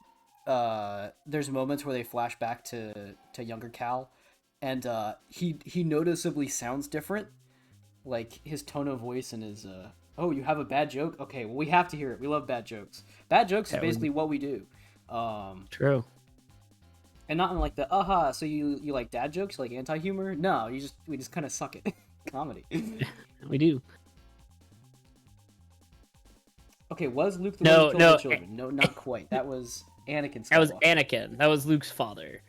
there's moments where they flash back to younger Cal, and he noticeably sounds different, like his tone of voice and his oh, you have a bad joke? Okay, well, we have to hear it. We love bad jokes. Bad jokes is basically what we do. True. And not in like the so you like dad jokes, like anti-humor? No, we just kind of suck at comedy. We do. Okay, was Luke the one who killed the children? No, not quite. That was Anakin Skywalker. That was Anakin. That was Luke's father.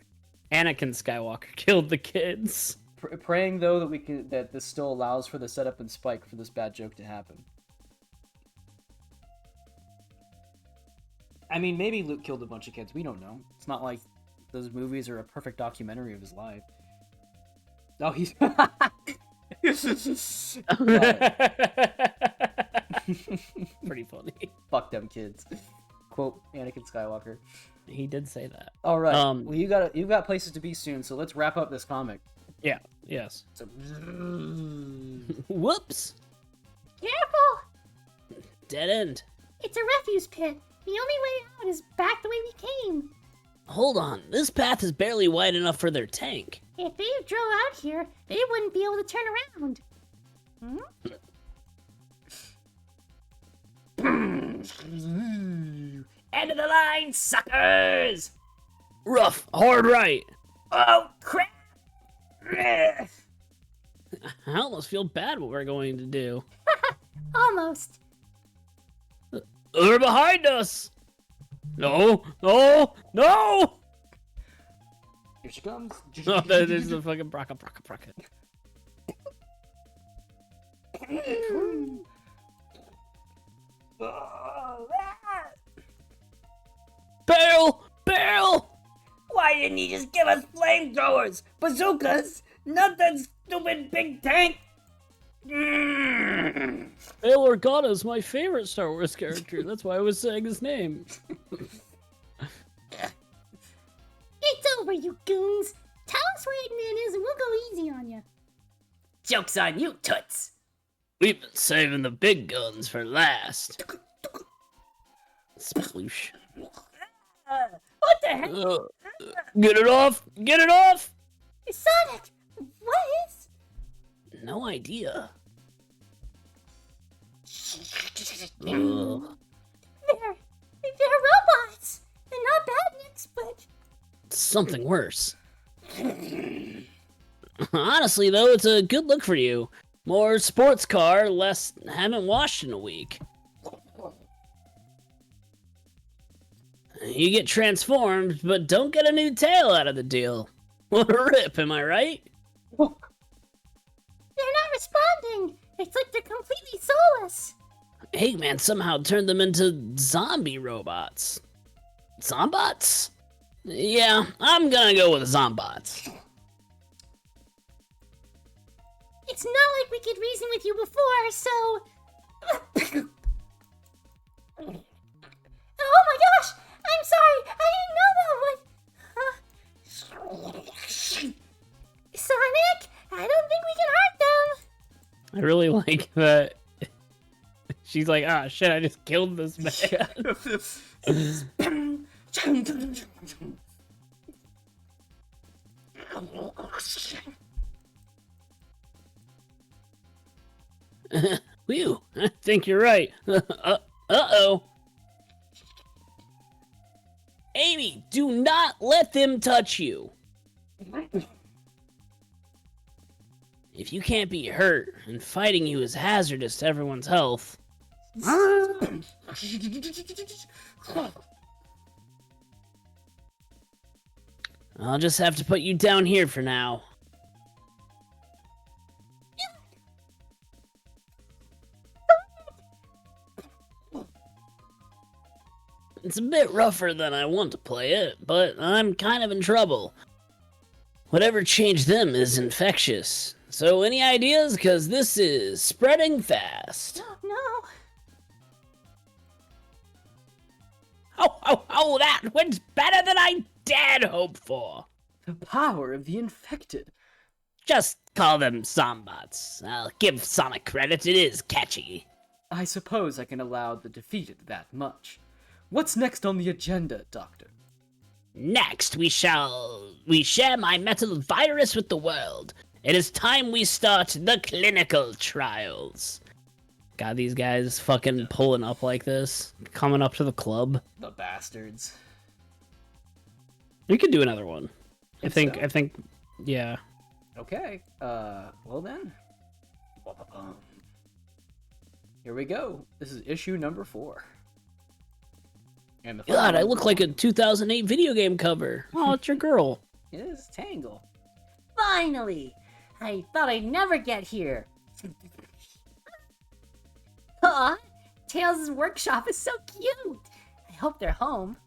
Anakin Skywalker killed the kids. Praying though that this still allows for the setup and spike for this bad joke to happen. I mean, maybe Luke killed a bunch of kids. We don't know. It's not like those movies are a perfect documentary of his life. Oh, he's... Pretty funny. Fuck them kids. Quote Anakin Skywalker. He did say that. All right. Well, you've got places to be soon, so let's wrap up this comic. Yeah. Yes. So... Whoops. Careful! Dead end. It's a refuse pit. The only way out is back the way we came. Hold on, this path is barely wide enough for their tank. If they drove out here, they wouldn't be able to turn around. End of the line, suckers! Rough, hard right. Oh, crap! I almost feel bad what we're going to do. Almost. They're behind us! No! No! No! Here she comes. Oh, there's the fucking Braka. Barrel! Why didn't you just give us flamethrowers, bazookas, not that stupid big tank? Bail Organa is my favorite Star Wars character. That's why I was saying his name. It's over, you goons. Tell us where Eggman is and we'll go easy on you. Joke's on you, toots. We've been saving the big guns for last. Sploosh. What the heck? Get it off! Get it off! Sonic, what is... No idea. They're robots. They're not badniks, but... Something worse. Honestly, though, it's a good look for you. More sports car, less haven't washed in a week. You get transformed, but don't get a new tail out of the deal. What a rip, am I right? They're not responding. It's like they're completely soulless. Eggman somehow turned them into zombie robots. Zombots? Yeah, I'm gonna go with zombots. It's not like we could reason with you before, so... Oh my gosh! I'm sorry! I didn't know that was... Sonic, I don't think we can hurt them! I really like that. She's like, ah, shit, I just killed this man. Whew, I think you're right. Uh-oh. Amy, do not let them touch you. If you can't be hurt, and fighting you is hazardous to everyone's health. I'll just have to put you down here for now. It's a bit rougher than I want to play it, but I'm kind of in trouble. Whatever changed them is infectious. So any ideas? Because this is spreading fast. No. Oh, that went better than I dared hope for. The power of the infected. Just call them Zombots. I'll give Sonic credit, it is catchy. I suppose I can allow the defeated that much. What's next on the agenda, Doctor? Next, we share my metal virus with the world. It is time we start the clinical trials. God, these guys fucking pulling up like this, coming up to the club. The bastards. We could do another one. I think, So? yeah. Okay, well then. Here we go. This is issue number 4. And the God, I look like a 2008 video game cover. Oh, it's your girl. It is Tangle. Finally! I thought I'd never get here. Aw, Tails' workshop is so cute. I hope they're home.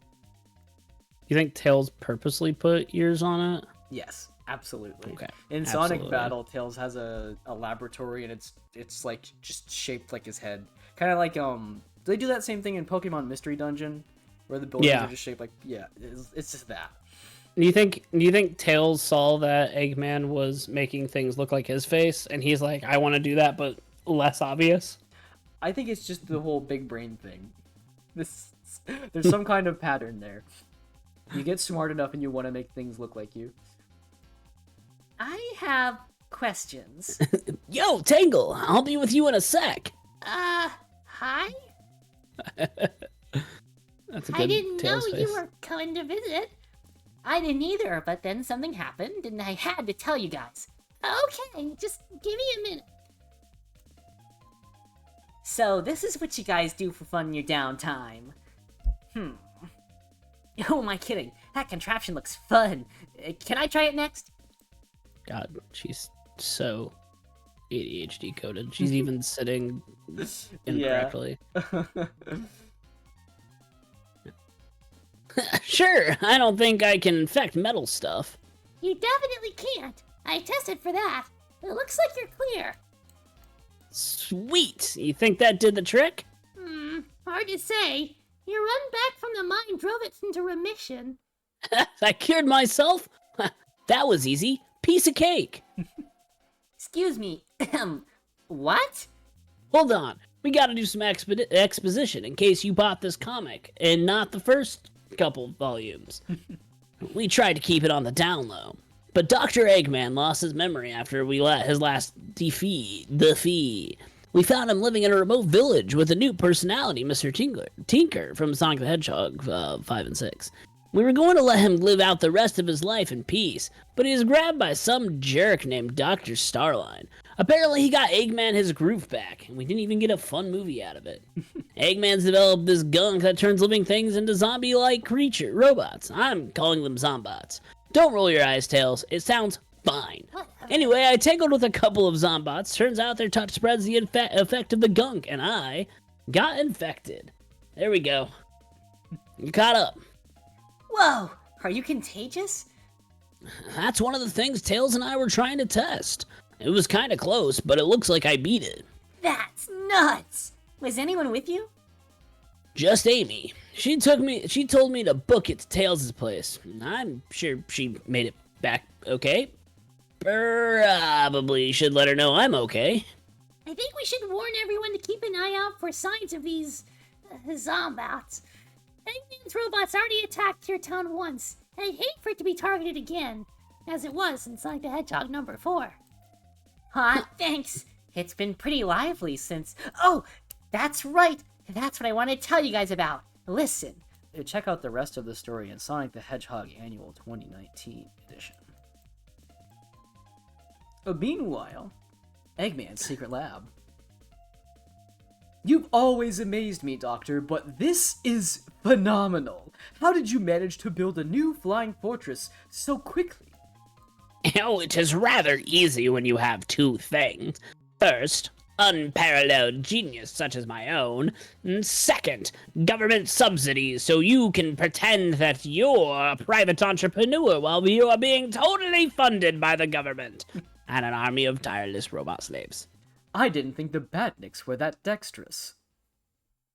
You think Tails purposely put ears on it? Yes, absolutely. Okay, In absolutely. Sonic Battle, Tails has a laboratory and it's like just shaped like his head. Kind of like do they do that same thing in Pokemon Mystery Dungeon? Where the buildings Yeah. are just shaped like it's just that. Do you think Tails saw that Eggman was making things look like his face, and he's like, I want to do that, but less obvious? I think it's just the whole big brain thing. There's some kind of pattern there. You get smart enough and you want to make things look like you. I have questions. Yo, Tangle, I'll be with you in a sec. Hi? That's a I good didn't know Tails you face. were coming to visit. I didn't either, but then something happened, and I had to tell you guys. Okay, just give me a minute. So, this is what you guys do for fun in your downtime. Who am I kidding? That contraption looks fun. Can I try it next? God, she's so ADHD coded. She's even sitting incorrectly. Sure, I don't think I can infect metal stuff. You definitely can't. I tested for that. It looks like you're clear. Sweet, you think that did the trick? Hard to say. Your run back from the mine drove it into remission. I cured myself? That was easy. Piece of cake. Excuse me. What? Hold on, we gotta do some exposition in case you bought this comic, and not the first couple volumes. We tried to keep it on the down low, but Dr. Eggman lost his memory after his last defeat. We found him living in a remote village with a new personality, Mr. Tinker from Sonic the Hedgehog 5 and 6. We were going to let him live out the rest of his life in peace, but he was grabbed by some jerk named Dr. Starline. Apparently he got Eggman his groove back, and we didn't even get a fun movie out of it. Eggman's developed this gunk that turns living things into zombie-like robots. I'm calling them zombots. Don't roll your eyes, Tails. It sounds fine. Anyway, I tangled with a couple of zombots. Turns out their touch spreads the effect of the gunk, and I got infected. There we go. You caught up. Whoa! Are you contagious? That's one of the things Tails and I were trying to test. It was kind of close, but it looks like I beat it. That's nuts! Was anyone with you? Just Amy. She told me to book it to Tails' place. I'm sure she made it back okay. Probably should let her know I'm okay. I think we should warn everyone to keep an eye out for signs of these zombots. Eggman's robots already attacked your town once, and I'd hate for it to be targeted again, as it was in Sonic the Hedgehog number 4. Thanks. It's been pretty lively since... Oh, that's right. That's what I want to tell you guys about. Listen. Check out the rest of the story in Sonic the Hedgehog Annual 2019 edition. Meanwhile, Eggman's secret lab. You've always amazed me, Doctor, but this is phenomenal. How did you manage to build a new flying fortress so quickly? Oh, it is rather easy when you have two things. First, unparalleled genius such as my own. And second, government subsidies so you can pretend that you're a private entrepreneur while you are being totally funded by the government. And an army of tireless robot slaves. I didn't think the Badniks were that dexterous.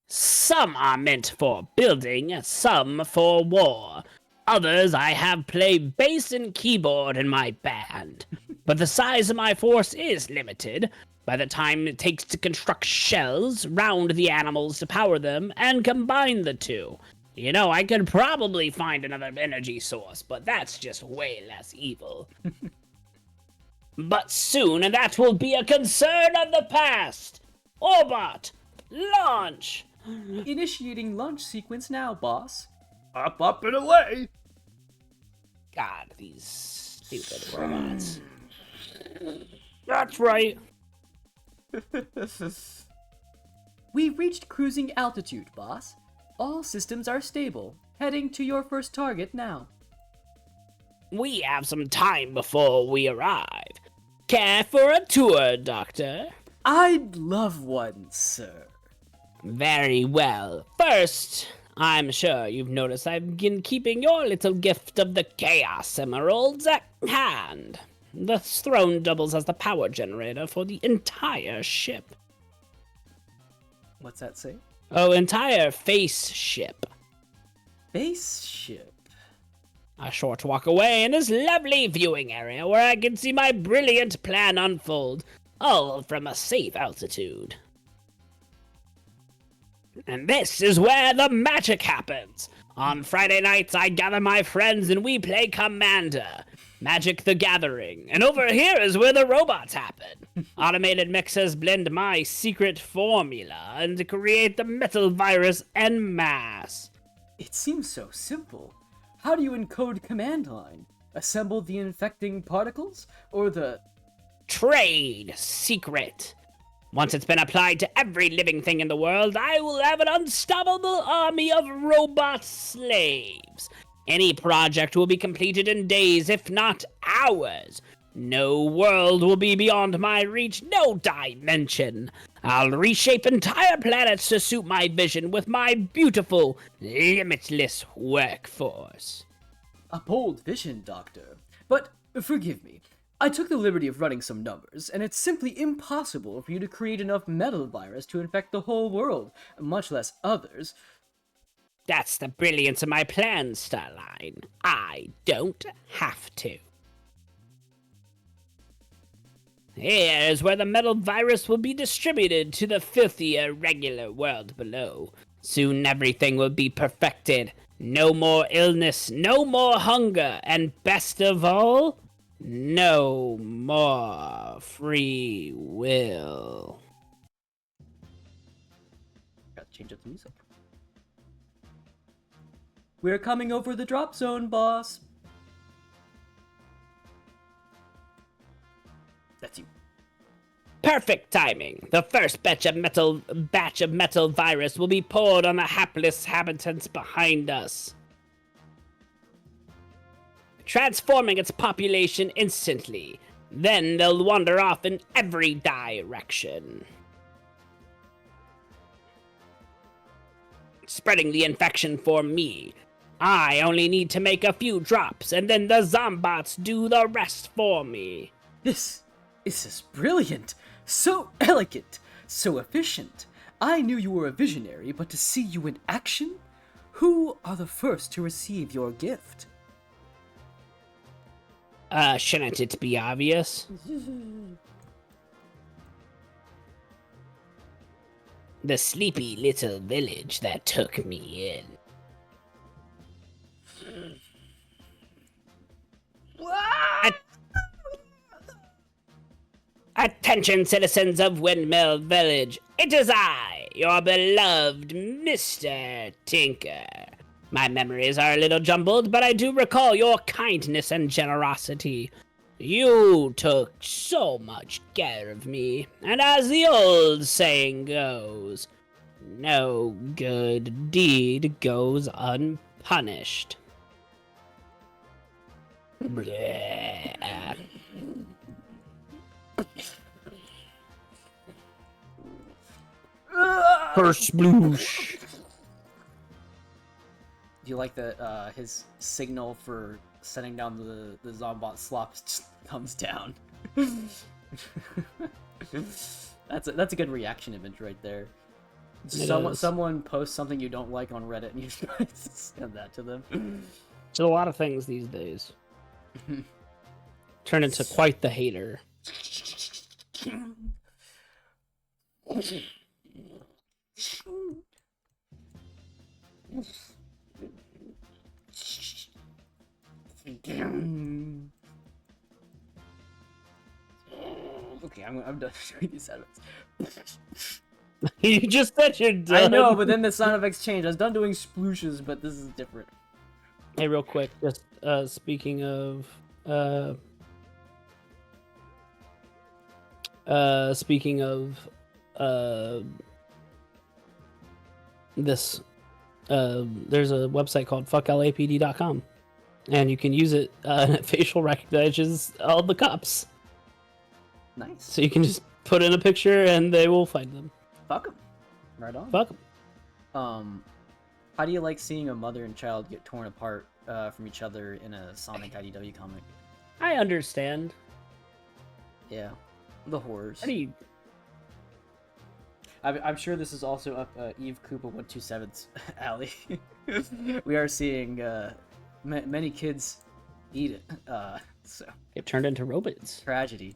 Some are meant for building, some for war. Others I have play bass and keyboard in my band. But the size of my force is limited. By the time it takes to construct shells, round the animals to power them, and combine the two. You know, I could probably find another energy source, but that's just way less evil. But soon that will be a concern of the past. Orbot, launch! Initiating launch sequence now, boss. Up and away! God, these stupid robots. That's right. We've reached cruising altitude, boss. All systems are stable. Heading to your first target now. We have some time before we arrive. Care for a tour, Doctor? I'd love one, sir. Very well. First, I'm sure you've noticed I've been keeping your little gift of the Chaos Emeralds at hand. The throne doubles as the power generator for the entire ship. What's that say? Oh, entire face ship. Spaceship. A short walk away in this lovely viewing area where I can see my brilliant plan unfold, all from a safe altitude. And this is where the magic happens. On Friday nights, I gather my friends and we play Commander, Magic the Gathering. And over here is where the robots happen. Automated mixers blend my secret formula and create the metal virus en masse. It seems so simple. How do you encode command line? Assemble the infecting particles? Or the... Trade secret. Once it's been applied to every living thing in the world, I will have an unstoppable army of robot slaves. Any project will be completed in days, if not hours. No world will be beyond my reach, no dimension. I'll reshape entire planets to suit my vision with my beautiful, limitless workforce. A bold vision, Doctor. But, forgive me, I took the liberty of running some numbers, and it's simply impossible for you to create enough metal virus to infect the whole world, much less others. That's the brilliance of my plan, Starline. I don't have to. Here's where the metal virus will be distributed to the filthy, irregular world below. Soon everything will be perfected. No more illness, no more hunger, and best of all, no more free will. Gotta change up the music. We're coming over the drop zone, boss. That's you. Perfect timing. The first batch of metal virus will be poured on the hapless habitants behind us, transforming its population instantly. Then they'll wander off in every direction, spreading the infection for me. I only need to make a few drops, and then the zombots do the rest for me. This is brilliant. So elegant. So efficient. I knew you were a visionary, but to see you in action? Who are the first to receive your gift? Shouldn't it be obvious? The sleepy little village that took me in. Attention, citizens of Windmill Village. It is I, your beloved Mr. Tinker. My memories are a little jumbled, but I do recall your kindness and generosity. You took so much care of me, and as the old saying goes, no good deed goes unpunished. Bleh. First sploosh. Do you like that his signal for setting down the Zombot slops just comes down? That's a good reaction image right there. Someone posts something you don't like on Reddit and you just send that to them. There's a lot of things these days. Turn into quite the hater. Okay, I'm done doing these sound effects. You just said you're done. I know, but then the sound effects changed. I was done doing splooshes, but this is different. Hey, real quick, just speaking of this, there's a website called fucklapd.com, and you can use it, and it facial recognizes all the cops. Nice. So you can just put in a picture, and they will find them. Fuck 'em. Right on. Fuck 'em. How do you like seeing a mother and child get torn apart from each other in a Sonic IDW comic? I understand. Yeah, the horrors. How do you... I'm sure this is also up Eve Koopa 127's alley. We are seeing many kids eat it. So Get turned into robots. tragedy.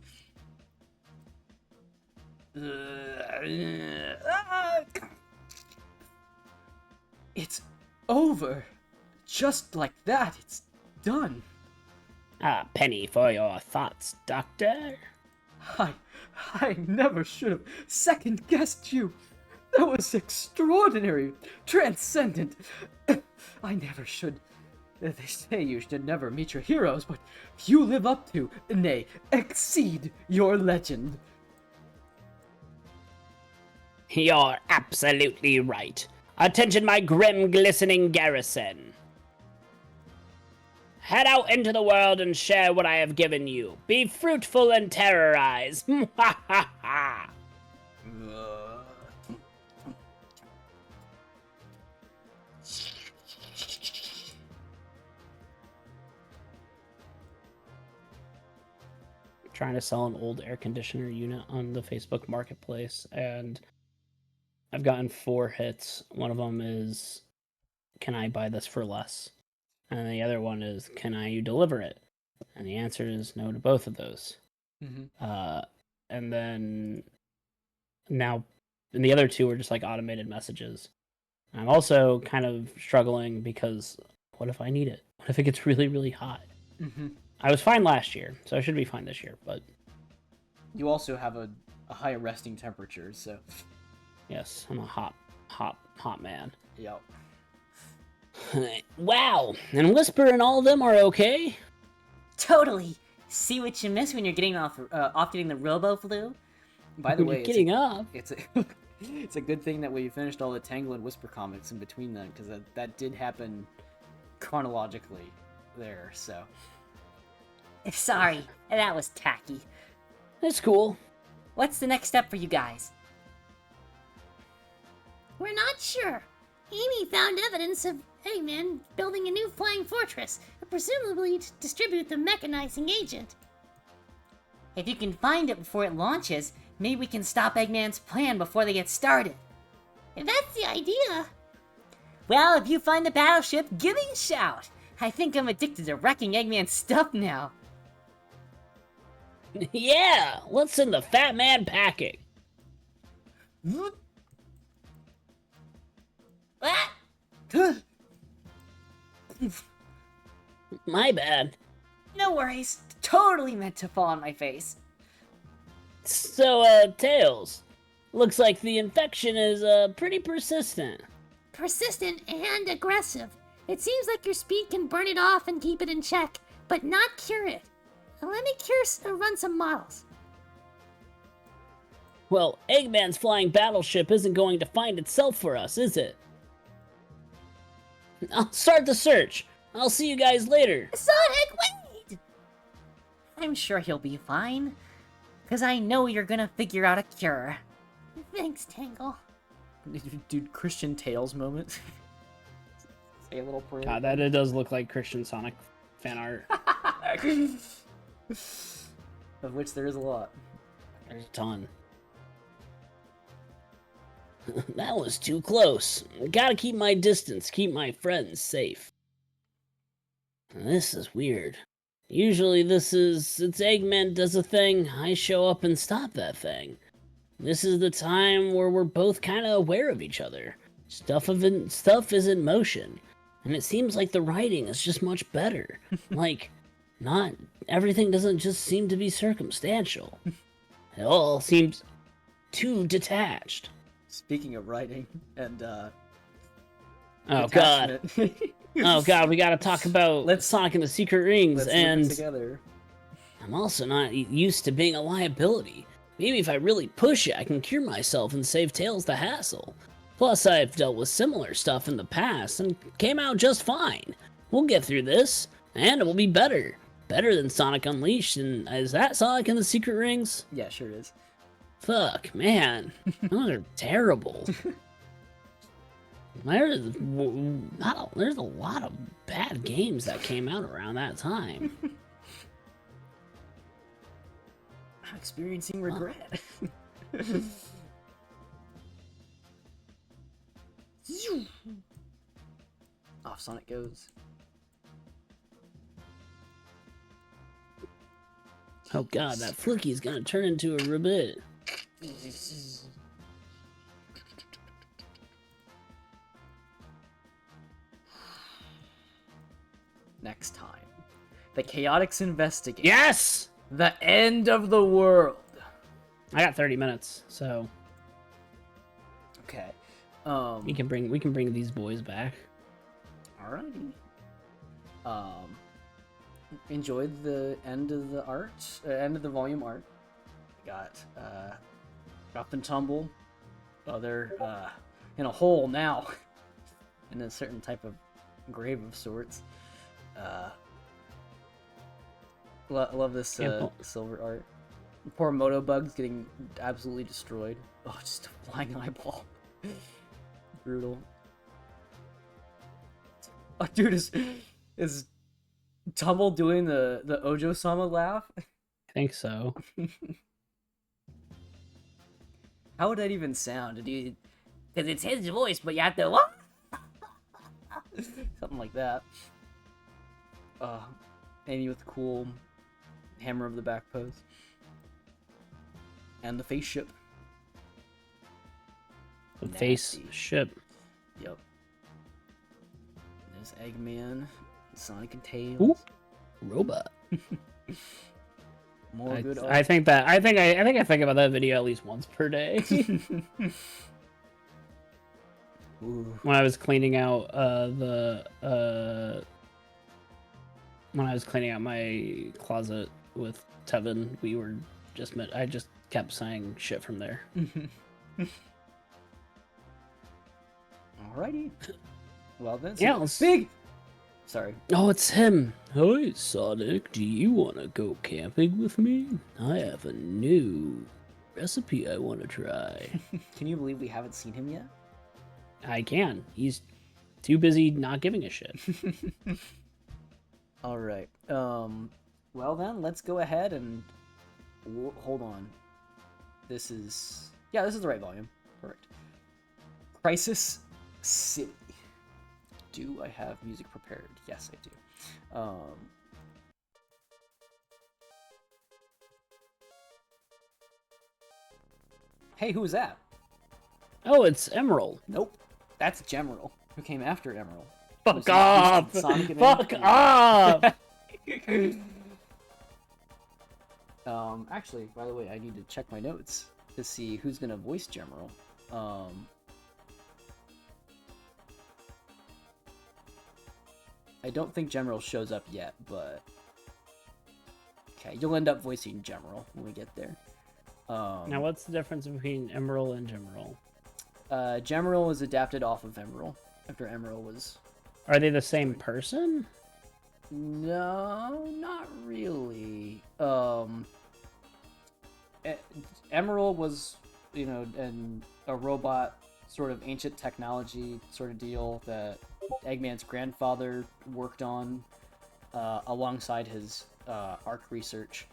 It's over. Just like that, it's done. Ah, penny for your thoughts, Doctor. I never should have second-guessed you. That was extraordinary, transcendent. I never should. They say you should never meet your heroes, but you live up to, nay, exceed your legend. You're absolutely right. Attention, my grim, glistening garrison. Head out into the world and share what I have given you. Be fruitful and terrorize. Ha ha ha. Trying to sell an old air conditioner unit on the Facebook Marketplace, and I've gotten 4 hits. One of them is, can I buy this for less? And the other one is, can you deliver it? And the answer is no to both of those. Mm-hmm. And then now, and the other 2 are just like automated messages. I'm also kind of struggling because what if I need it? What if it gets really, really hot? Mm-hmm. I was fine last year, so I should be fine this year, but... You also have a high resting temperature, so... Yes, I'm a hot man. Yep. Wow, and Whisper and all of them are okay? Totally. See what you miss when you're getting off getting the robo flu. By the You're way, getting up. it's a it's a good thing that we finished all the Tangle and Whisper comics in between them, because that did happen chronologically there. So Sorry, that was tacky. That's cool. What's the next step for you guys? We're not sure. Amy found evidence of Eggman building a new flying fortress, presumably to distribute the mechanizing agent. If you can find it before it launches, maybe we can stop Eggman's plan before they get started. If that's the idea. Well, if you find the battleship, give me a shout. I think I'm addicted to wrecking Eggman's stuff now. Yeah, let's send the Fat Man packing. Ah! My bad. No worries. Totally meant to fall on my face. So, Tails, looks like the infection is, pretty persistent. Persistent and aggressive. It seems like your speed can burn it off and keep it in check, but not cure it. Let me run some models. Well, Eggman's flying battleship isn't going to find itself for us, is it? I'll start the search. I'll see you guys later. Sonic, wait! I'm sure he'll be fine. Because I know you're gonna figure out a cure. Thanks, Tangle. dude, Christian Tails moment. Say a little prayer. God, that it does look like Christian Sonic fan art. Of which there is a lot. There's a ton. That was too close. Gotta keep my distance, keep my friends safe. This is weird. Usually it's Eggman does a thing, I show up and stop that thing. This is the time where we're both kind of aware of each other. Stuff is in motion. And it seems like the writing is just much better. Like, not everything doesn't just seem to be circumstantial. It all seems too detached. Speaking of writing and Oh god. detachment, Oh god, we gotta talk about Sonic and the Secret Rings, let's and look together. I'm also not used to being a liability. Maybe if I really push it, I can cure myself and save Tails the hassle. Plus, I've dealt with similar stuff in the past and came out just fine. We'll get through this, and it will be better. Better than Sonic Unleashed, and is that Sonic and the Secret Rings? Yeah, sure is. Fuck, man. Those are terrible. There's a lot of bad games that came out around that time. I'm experiencing regret. Off Sonic goes. Oh god, that Flicky's gonna turn into a ribbit. Next time. The Chaotix investigate. Yes! The end of the world. I got 30 minutes, so Okay. we can bring these boys back. Alrighty. Enjoyed the end of the art, end of the volume art. Got Up and Tumble. Oh, they're in a hole now, in a certain type of grave of sorts. Love this silver art. Poor Motobug's getting absolutely destroyed. Oh, just a flying eyeball. Brutal. Oh, dude, is Tumble doing the Ojo-sama laugh? I think so. How would that even sound? Because it's his voice, but you have to what? something like that. Amy with the cool hammer of the back pose. And the face ship. The face Nasty. ship. Yep. There's Eggman, Sonic and Tails. Ooh. Robot. More good art. I think I think about that video at least once per day. Ooh. When I was cleaning out when I was cleaning out my closet with Tevin, we were just met. I just kept saying shit from there. Alrighty. Well then, Yeah, so let's- big. Sorry. Oh, it's him. Hi, Sonic. Do you want to go camping with me? I have a new recipe I want to try. Can you believe we haven't seen him yet? I can. He's too busy not giving a shit. All right. Well then, let's go ahead and hold on. This is the right volume. Perfect. Crisis City. Do I have music prepared? Yes, I do. Hey, who was that? Oh, it's Emerald. Nope. That's Gemerald, who came after Emerald. Fuck off! Sonic Fuck Adventure. off! Actually, by the way, I need to check my notes to see who's gonna voice Gemerald. I don't think Gemerald shows up yet, but okay, you'll end up voicing Gemerald when we get there. Now, what's the difference between Emerald and Gemerald? Gemerald was adapted off of Emerald after Emerald was. Are they the same person? No, not really. Emerald was, a robot, sort of ancient technology sort of deal that Eggman's grandfather worked on alongside his Arc research.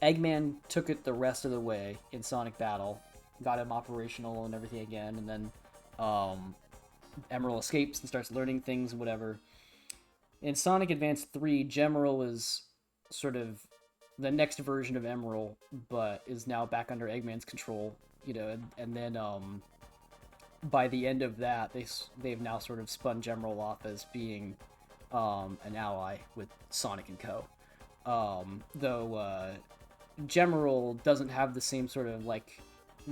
Eggman took it the rest of the way in Sonic Battle, got him operational and everything again, and then Emerald escapes and starts learning things and whatever. In Sonic Advance 3, Gemerald is sort of the next version of Emerald, but is now back under Eggman's control, and then by the end of that, they've now sort of spun Gemerald off as being an ally with Sonic and Co. Though Gemerald doesn't have the same sort of like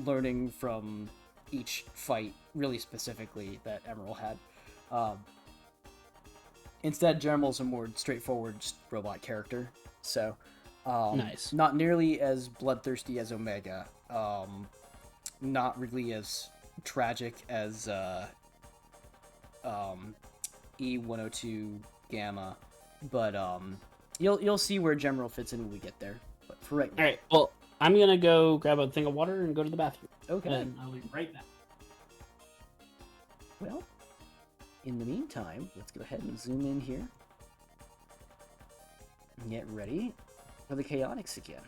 learning from each fight really specifically that Emerald had. Instead, Gemerald's a more straightforward just robot character, so Nice. not nearly as bloodthirsty as Omega, not really as tragic as E102 Gamma, but you'll see where Gemerald fits in when we get there. But for right now, All right. Well, I'm gonna go grab a thing of water and go to the bathroom. okay. And I'll be right back. Well, in the meantime, let's go ahead and zoom in here and get ready for the Chaotix again.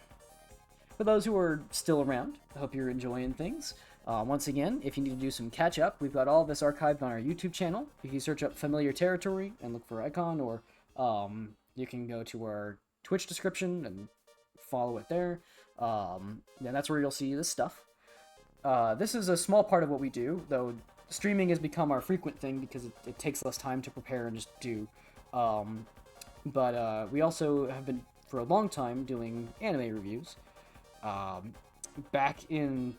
For those who are still around, I hope you're enjoying things. Once again, if you need to do some catch up, we've got all of this archived on our YouTube channel. You can search up Familiar Territory and look for Icon, or you can go to our Twitch description and follow it there. And that's where you'll see this stuff. This is a small part of what we do, though streaming has become our frequent thing because it takes less time to prepare and just do. But we also have been, for a long time, doing anime reviews. Back in,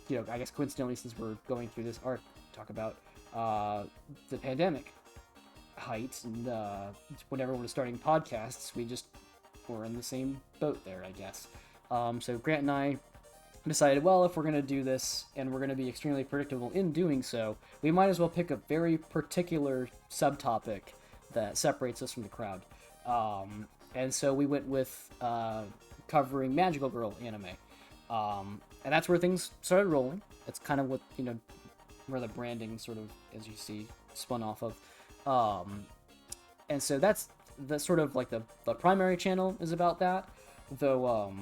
I guess coincidentally, since we're going through this arc, talk about the pandemic height, and when everyone was starting podcasts, we just were in the same boat there, I guess. So Grant and I decided, well, if we're going to do this, and we're going to be extremely predictable in doing so, we might as well pick a very particular subtopic that separates us from the crowd. And so we went with covering Magical Girl anime. And that's where things started rolling. That's kind of what, where the branding sort of, as you see, spun off of. And so that's the sort of like the primary channel is about that. Though,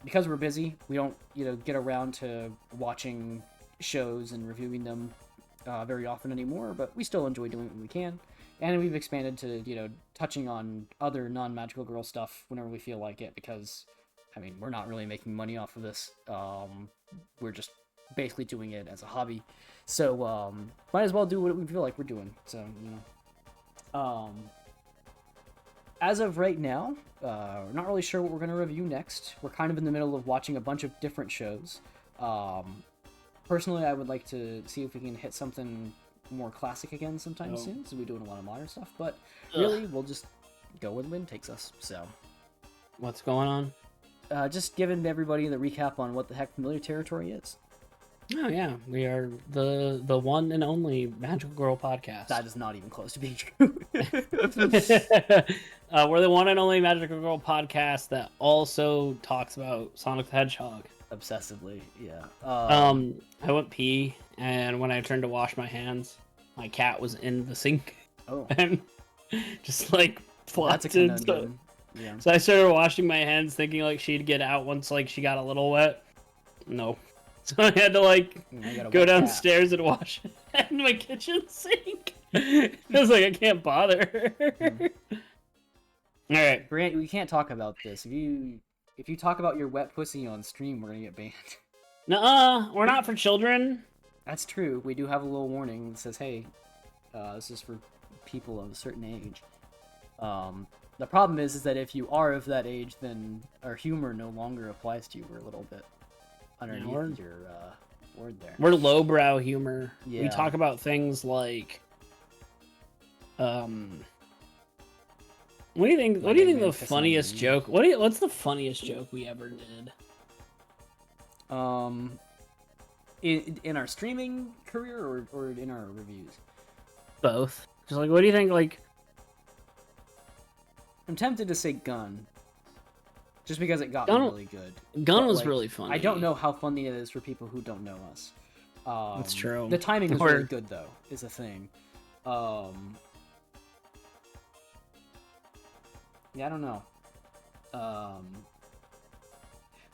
because we're busy, we don't, get around to watching shows and reviewing them very often anymore, but we still enjoy doing it when we can. And we've expanded to, touching on other non-Magical Girl stuff whenever we feel like it, because, we're not really making money off of this. We're just basically doing it as a hobby. So, might as well do what we feel like we're doing. So, as of right now, we're not really sure what we're going to review next. We're kind of in the middle of watching a bunch of different shows. Personally, I would like to see if we can hit something more classic again sometime Oh. soon, so we're doing a lot of modern stuff. But really, we'll just go where the wind takes us. So, What's going on? just giving everybody the recap on what the heck familiar territory is. Oh yeah, we are the one and only Magical Girl podcast. That is not even close to being true. We're the one and only Magical Girl podcast that also talks about Sonic the Hedgehog. Obsessively, yeah. I went pee, and when I turned to wash my hands, my cat was in the sink Oh, and just like that's a flopped in. conundrum. Yeah. So I started washing my hands, thinking like she'd get out once like she got a little wet. No, so I had to like I got a go wet cat. downstairs and wash it in my kitchen sink. I was like, I can't bother. All right. Grant, we can't talk about this. If you talk about your wet pussy on stream, we're gonna get banned. Nuh-uh, we're not for children. That's true. We do have a little warning that says, "Hey, this is for people of a certain age." The problem is that if you are of that age, then our humor no longer applies to you. We're a little bit underneath your word there. We're lowbrow humor. We Yeah. talk about things like, what do you think? What do you think the funniest joke? What's the funniest joke we ever did? In our streaming career or in our reviews? Both. Just like, what do you think? Like, I'm tempted to say gun, just because it got Gun- me really good. Gun But, was like, really funny. I don't know how funny it is for people who don't know us. That's true. The timing was Or- really good, though, is the thing. Yeah, I don't know.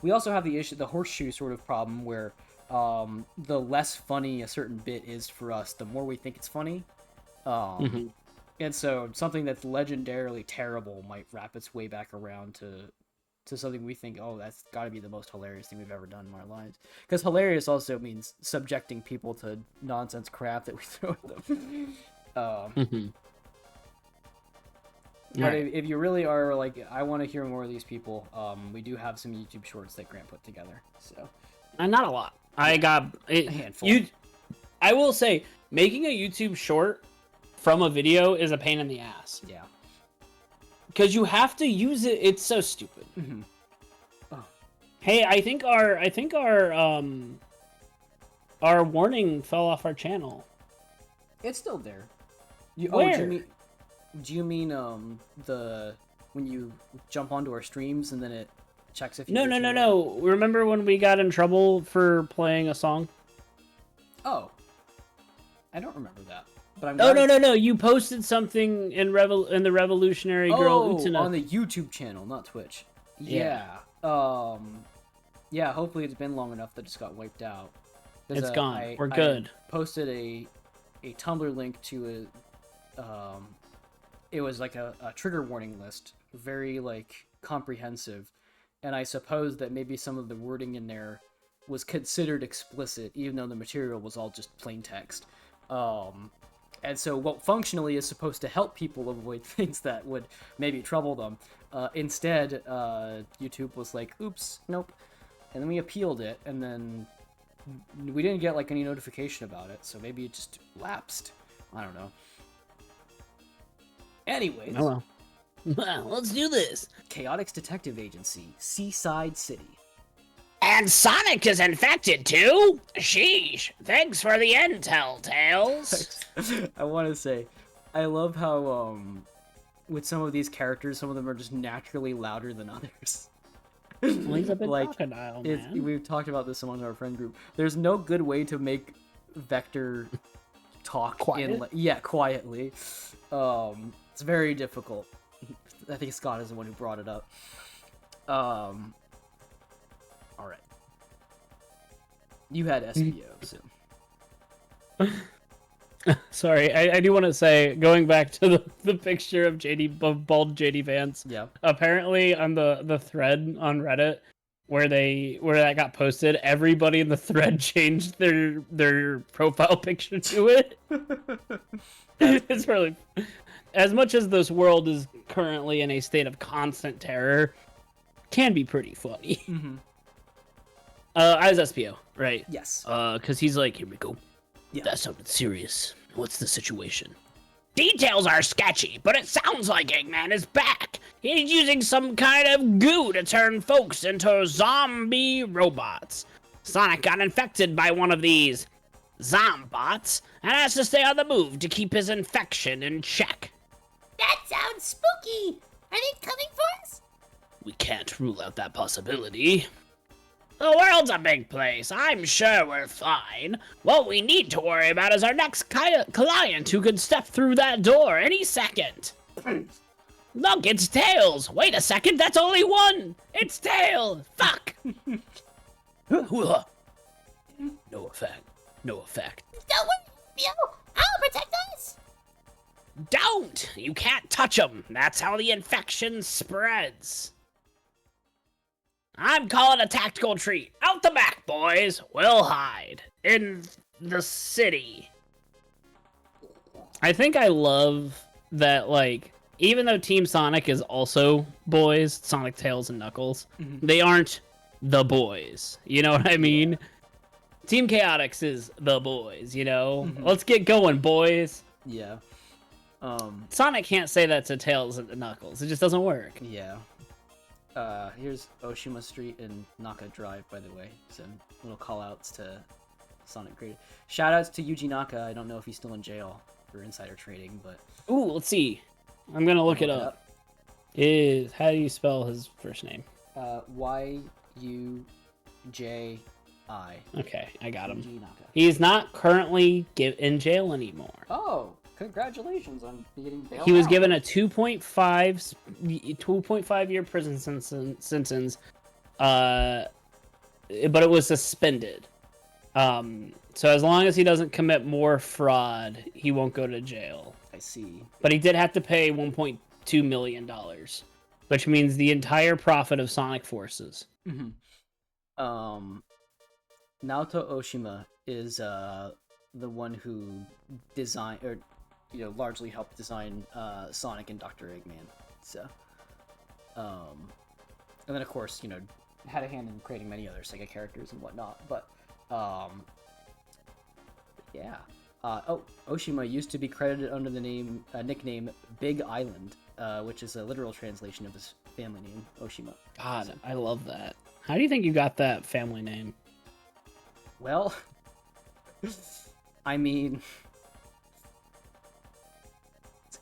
We also have the horseshoe sort of problem, where the less funny a certain bit is for us, the more we think it's funny. Mhm. And so something that's legendarily terrible might wrap its way back around to something we think, oh, that's got to be the most hilarious thing we've ever done in our lives. Because hilarious also means subjecting people to nonsense crap that we throw at them. Mhm. But Alright. if you really are like, I want to hear more of these people, we do have some YouTube shorts that Grant put together. So Not a lot. I got it. A handful. I will say, making a YouTube short from a video is a pain in the ass yeah. because you have to use it. It's so stupid. Mhm. Hey, I think our warning fell off our channel. It's still there. Where? Do you mean the when you jump onto our streams and then it checks if you No, did no, too no, well? no. Remember when we got in trouble for playing a song? Oh, I don't remember that. But I'm Oh, glad- no. You posted something in the Revolutionary Girl Utena. on the YouTube channel, not Twitch. Yeah. Yeah. Hopefully it's been long enough that it's got wiped out. 'Cause, It's gone. I We're good. posted a Tumblr link to it was like a trigger warning list, very like comprehensive, and I suppose that maybe some of the wording in there was considered explicit, even though the material was all just plain text. And so what functionally is supposed to help people avoid things that would maybe trouble them, instead, YouTube was like, oops, nope. And then we appealed it, and then we didn't get like any notification about it, so maybe it just lapsed. I don't know. Anyways, Oh well. Let's do this. Chaotix Detective Agency, Seaside City. And Sonic is infected too? Sheesh. Thanks for the intel, Tails. I want to say, I love how, with some of these characters, some of them are just naturally louder than others. Well, he's a big Like, crocodile, man. We've talked about this among our friend group. There's no good way to make Vector talk Quiet? quietly. It's very difficult. I think Scott is the one who brought it up. All right. You had SBO, so. Sorry, I do want to say, going back to the picture of bald JD Vance. Yeah. Apparently, on the thread on Reddit where that got posted, everybody in the thread changed their profile picture to it. It's really, as much as this world is currently in a state of constant terror, can be pretty funny. Mm-hmm. I was SPO, right? Yes. Because he's like, here we go. Yeah. That's something serious. What's the situation? Details are sketchy, but it sounds like Eggman is back. He's using some kind of goo to turn folks into zombie robots. Sonic got infected by one of these zombots and has to stay on the move to keep his infection in check. That sounds spooky. Are they coming for us? We can't rule out that possibility. The world's a big place. I'm sure we're fine. What we need to worry about is our next client who could step through that door any second. Look, it's Tails. Wait a second, that's only one. It's Tails. Fuck. No effect. No effect. Don't worry, Theo. I'll protect us. Don't. You can't touch him. That's how the infection spreads. I'm calling a tactical retreat. Out the back, boys. We'll hide. In the city. I think I love that, like, even though Team Sonic is also boys, Sonic, Tails, and Knuckles, they aren't the boys. You know what I mean? Team Chaotix is the boys, you know? Let's get going, boys. Yeah. Sonic can't say that to Tails and Knuckles. It just doesn't work. Yeah. Here's Oshima Street and Naka Drive, by the way. Some little call-outs to Sonic Creator. Shout-outs to Yuji Naka. I don't know if he's still in jail for insider trading, but... Ooh, let's see. I'm gonna look it up. How do you spell his first name? Y-U-J-I. Okay, I got him. Yuji Naka. He's not currently in jail anymore. Oh, congratulations on getting bailed He was out. given a 2.5 year prison sentence, but it was suspended. So as long as he doesn't commit more fraud, he won't go to jail. I see. But he did have to pay $1.2 million, which means the entire profit of Sonic Forces. Naoto Oshima is the one who designed, or largely helped design Sonic and Dr. Eggman. So, and then of course had a hand in creating many other Sega characters and whatnot. But yeah. Oshima used to be credited under the nickname Big Island, which is a literal translation of his family name, Oshima. God, I love that. How do you think you got that family name? Well, I mean,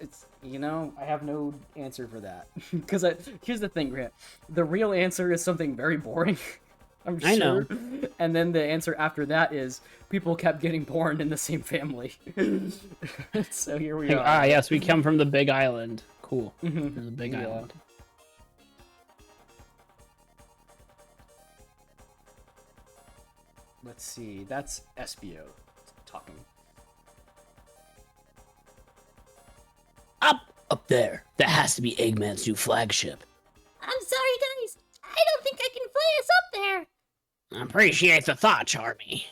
it's I have no answer for that. Because here's the thing, Grant. The real answer is something very boring. I'm sure. I know. And then the answer after that is people kept getting born in the same family. So here we are. Yes, we come from the Big Island. Cool. The Big Yeah. Island. Let's see. That's Espio talking. Up there. That has to be Eggman's new flagship. I'm sorry, guys. I don't think I can fly us up there. Appreciate the thought, Charmy.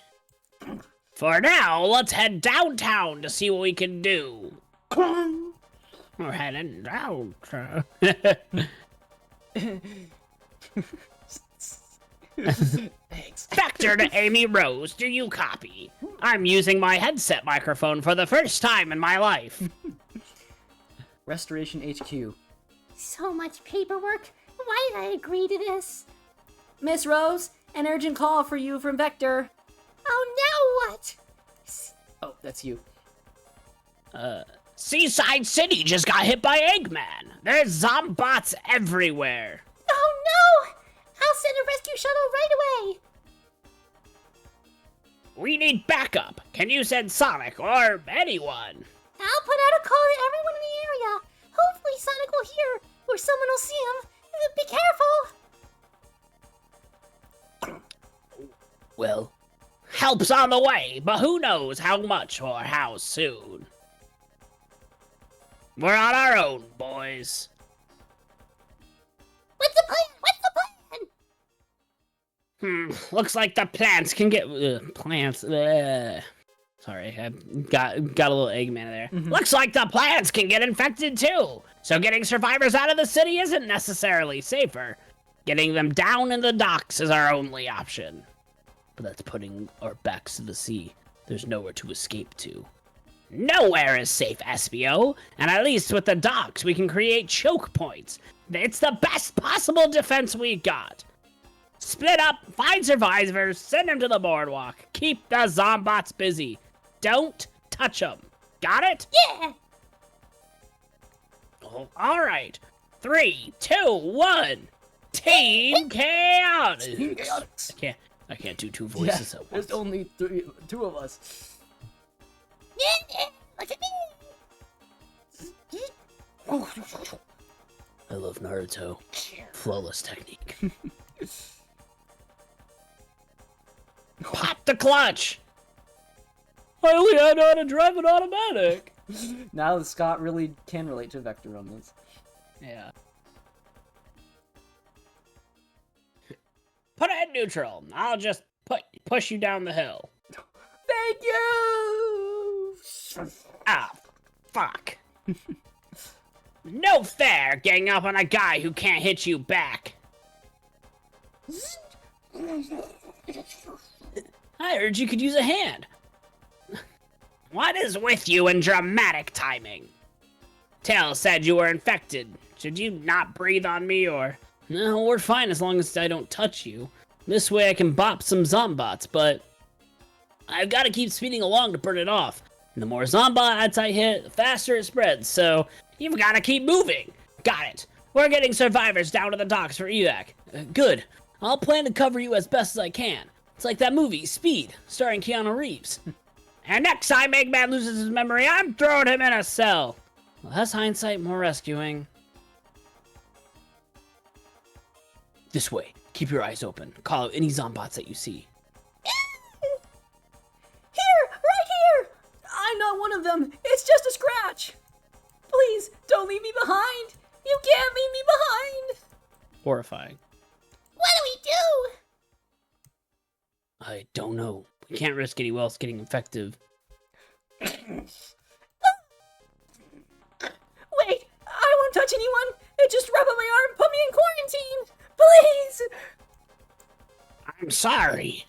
For now, let's head downtown to see what we can do. We're heading downtown. Thanks. Vector to Amy Rose, do you copy? I'm using my headset microphone for the first time in my life. Restoration HQ. So much paperwork. Why did I agree to this? Miss Rose, an urgent call for you from Vector. Oh, now what? Oh, that's you. Seaside City just got hit by Eggman. There's zombots everywhere. Oh no! I'll send a rescue shuttle right away. We need backup. Can you send Sonic or anyone? I'll put out a call to everyone in the area. Hopefully Sonic will hear, or someone will see him. Be careful. Well, Help's on the way, but who knows how much or how soon. We're on our own, boys. What's the plan? What's the plan? Looks like the plants can get... plants... sorry, I got a little Eggman there. Looks like the plants can get infected too. So getting survivors out of the city isn't necessarily safer. Getting them down in the docks is our only option. But that's putting our backs to the sea. There's nowhere to escape to. Nowhere is safe, SBO, and at least with the docks we can create choke points. It's the best possible defense we got. Split up, find survivors, send them to the boardwalk. Keep the zombots busy. Don't touch them. Got it? Yeah! Oh, all right. 3, 2, 1. Team Chaotix. I can't do two voices at once. There's only two of us. Yeah! Look at me! I love Naruto. Flawless technique. Pop the clutch! I only know how to drive an automatic. Now Scott really can relate to Vector on this. Yeah. Put it in neutral. I'll just push you down the hill. Thank you! Ah, fuck. No fair gang up on a guy who can't hit you back. I heard you could use a hand. What is with you and dramatic timing? Tail said you were infected. Should you not breathe on me or... No, we're fine as long as I don't touch you. This way I can bop some zombots, but... I've got to keep speeding along to burn it off. And the more zombots I hit, the faster it spreads, so... You've got to keep moving. Got it. We're getting survivors down to the docks for evac. Good. I'll plan to cover you as best as I can. It's like that movie, Speed, starring Keanu Reeves. And next time Eggman loses his memory, I'm throwing him in a cell. Well, that's hindsight, more rescuing. This way. Keep your eyes open. Call out any zombots that you see. Here! Right here! I'm not one of them. It's just a scratch. Please, don't leave me behind. You can't leave me behind. Horrifying. What do we do? I don't know. We can't risk anyone else getting infected. Wait, I won't touch anyone. It just rubbed on my arm and put me in quarantine. Please. I'm sorry.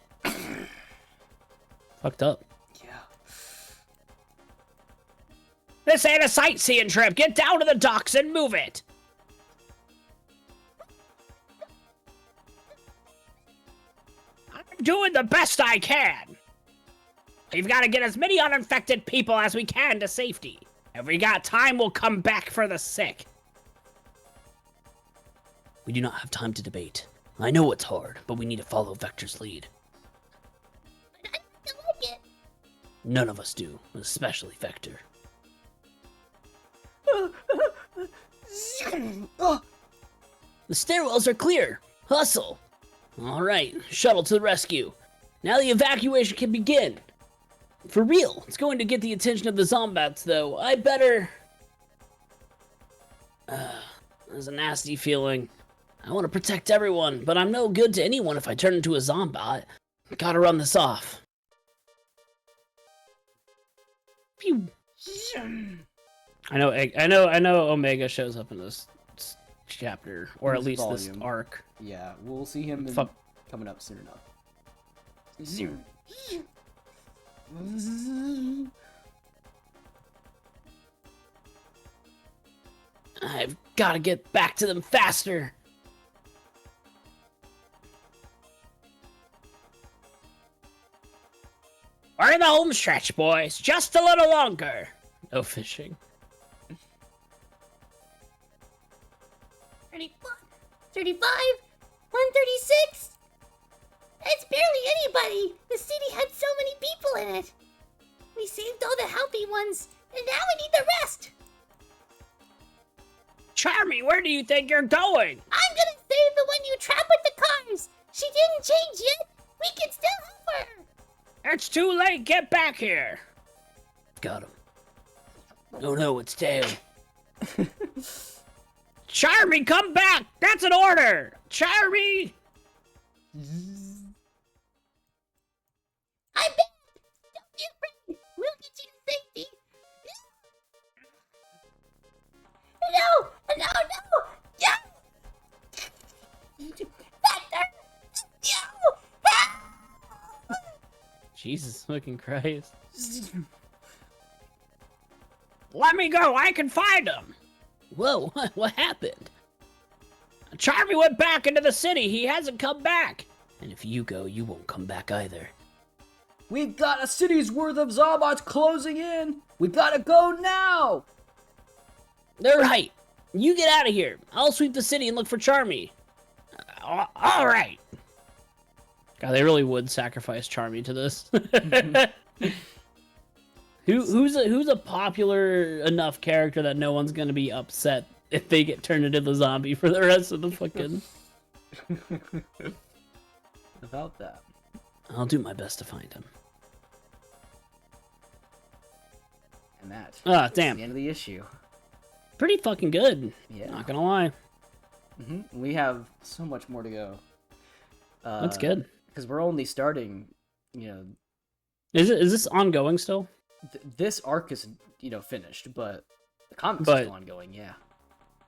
Fucked up. Yeah. This ain't a sightseeing trip. Get down to the docks and move it. I'm doing the best I can. We've got to get as many uninfected people as we can to safety. If we got time, we'll come back for the sick. We do not have time to debate. I know it's hard, but we need to follow Vector's lead. But I don't like it. None of us do, especially Vector. The stairwells are clear. Hustle. All right, shuttle to the rescue. Now the evacuation can begin. For real, it's going to get the attention of the zombots, though. I better... There's a nasty feeling. I want to protect everyone, but I'm no good to anyone if I turn into a zombot. Gotta run this off. Phew. I know Omega shows up in this chapter, or at This least this volume. arc. Yeah, we'll see him Fuck. coming up soon enough. I've got to get back to them faster. We're in the home stretch, boys. Just a little longer. No fishing. 31, 35, 136. It's barely anybody. The city had so many people in it. We saved all the healthy ones, and now we need the rest. Charmy, where do you think you're going? I'm gonna save the one you trapped with the cars. She didn't change yet. We can still help her. It's too late. Get back here. Got him. Oh no, it's Tail. Charmy, come back! That's an order! Charmy! I'm back. Don't be afraid. We'll get you to safety. No! No! No! No! Factor! No! Ah! Jesus fucking Christ. Let me go. I can find him. Whoa, what happened? Charmy went back into the city. He hasn't come back. And if you go, you won't come back either. We've got a city's worth of Zombots closing in. We gotta go now. They're right. You get out of here. I'll sweep the city and look for Charmy. All right. God, they really would sacrifice Charmy to this. Who's a popular enough character that no one's gonna be upset if they get turned into the zombie for the rest of the fucking... About that. I'll do my best to find him. And that. Ah, damn. The end of the issue. Pretty fucking good. Yeah. Not gonna lie. We have so much more to go. That's good. Because we're only starting, Is this ongoing still? This arc is, finished, but the comics are still ongoing, yeah.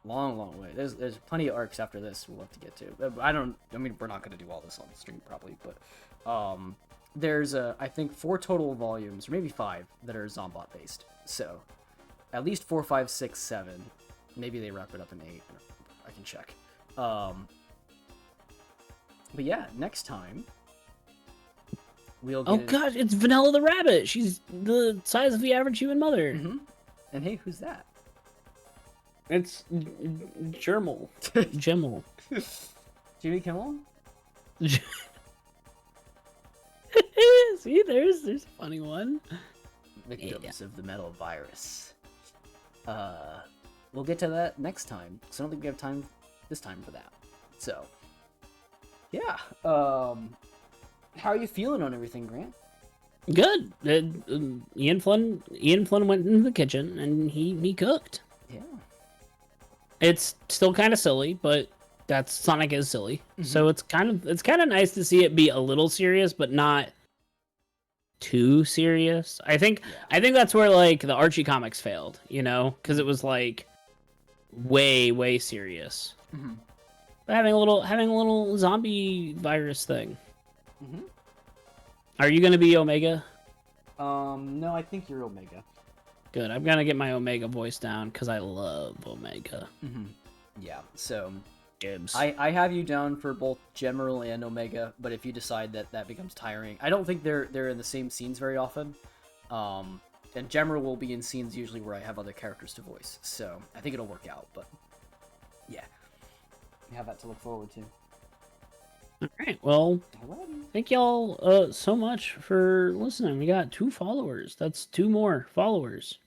Long way. There's plenty of arcs after this we'll have to get to. We're not going to do all this on the stream probably, but there's, I think, 4 total volumes, or maybe 5, that are Zombot based. So, at least 4, 5, 6, 7. Maybe they wrap it up in 8. I can check. But yeah, next time we'll get... Oh god, it's Vanilla the Rabbit! She's the size of the average human mother. And hey, who's that? It's Germal. Gemel. Jimmy Kimmel? See, there's a funny one. Victims of the metal virus. We'll get to that next time, because I don't think we have time this time for that. So, yeah. How are you feeling on everything, Grant? Good. Ian Flynn went into the kitchen and he cooked. Yeah. It's still kind of silly, but that's Sonic is silly. So it's kind of nice to see it be a little serious, but not too serious. I think that's where like the Archie comics failed, because it was like way serious. But having a little zombie virus thing. Are you gonna be Omega? No, I think you're Omega. Good. I'm gonna get my Omega voice down because I love Omega. Yeah. So, Gibbs. I have you down for both General and Omega, but if you decide that becomes tiring, I don't think they're in the same scenes very often. And General will be in scenes usually where I have other characters to voice, so I think it'll work out. But yeah, you have that to look forward to. All right. Well, thank y'all so much for listening. We got 2 followers. That's 2 more followers.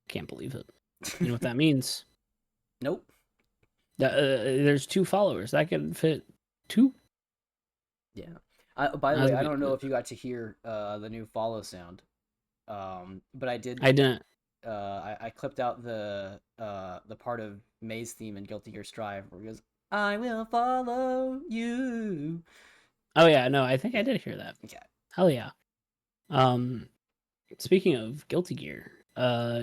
Can't believe it. You know what that means? Nope. There's 2 followers. That can fit 2. Yeah. By the way, I don't know if you got to hear the new follow sound, but I did. I didn't. I clipped out the part of May's theme in Guilty Gear Strive where he goes, "I will follow you." Oh yeah, no, I think I did hear that. Okay. Hell yeah. Speaking of Guilty Gear,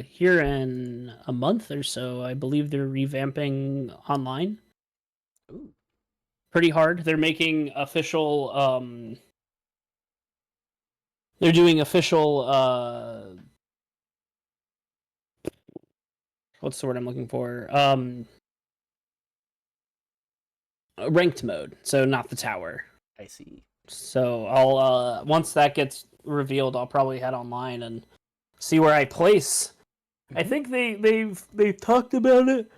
here in a month or so, I believe they're revamping online. Ooh. Pretty hard. They're making official. They're doing official. What's the word I'm looking for? Ranked mode, so not the tower. I see. So I'll once that gets revealed, I'll probably head online and see where I place. I think they've talked about it.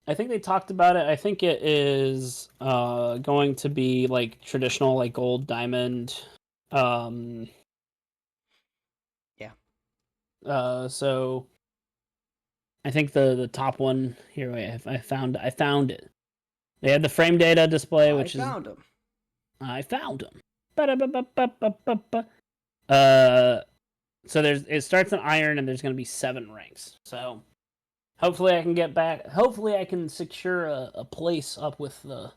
I think they talked about it. I think it is going to be like traditional, like gold, diamond. Yeah. So I think the top one here. Wait, I found it. They had the frame data display, which is I found them. So it starts in iron, and there's going to be 7 ranks. So hopefully I can get back. Hopefully I can secure a place up with the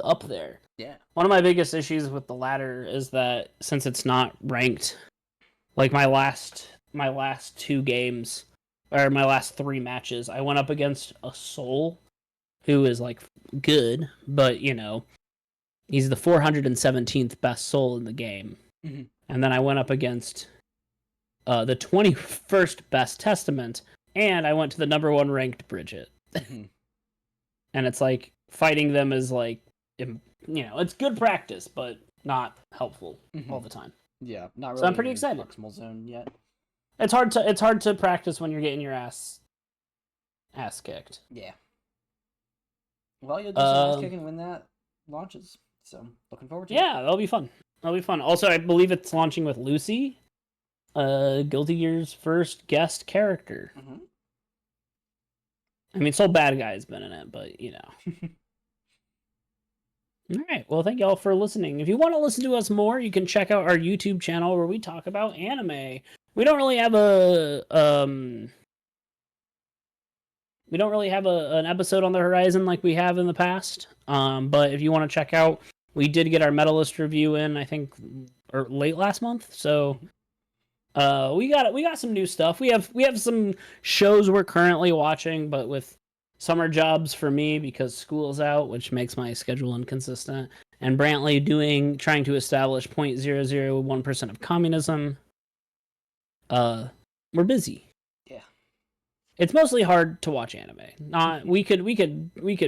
up there. Yeah. One of my biggest issues with the ladder is that since it's not ranked, like my last 2 games or my last 3 matches, I went up against a Soul who is like good, but He's the 417th best soul in the game. Mhm. And then I went up against the 21st best Testament, and I went to the number 1 ranked Bridget. Mhm. And it's like fighting them is like, it's good practice, but not helpful all the time. Yeah, not really. So I'm pretty in excited. Proximal zone yet. It's hard to practice when you're getting your ass kicked. Yeah. Well, you'll do some ass kicking when that launches. So looking forward to it. Yeah, that'll be fun. Also, I believe it's launching with Lucy, Guilty Gear's first guest character. Mhm. I mean, Soul Bad Guy's been in it, but you know. All right. Well, thank y'all for listening. If you want to listen to us more, you can check out our YouTube channel where we talk about anime. We don't really have an episode on the horizon like we have in the past. But if you want to check out, we did get our medalist review in, I think, or late last month. So we got some new stuff. We have some shows we're currently watching, but with summer jobs for me because school's out, which makes my schedule inconsistent, and Brantley trying to establish 0.001% of communism. We're busy. Yeah. It's mostly hard to watch anime. Not we could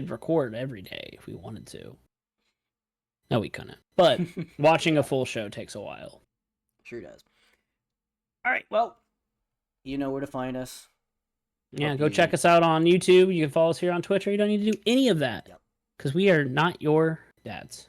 record every day if we wanted to. No, we couldn't. But watching a full show takes a while. Sure does. All right. Well, you know where to find us. Yeah, go check us out on YouTube. You can follow us here on Twitter. You don't need to do any of that. Yep. Because we are not your dads.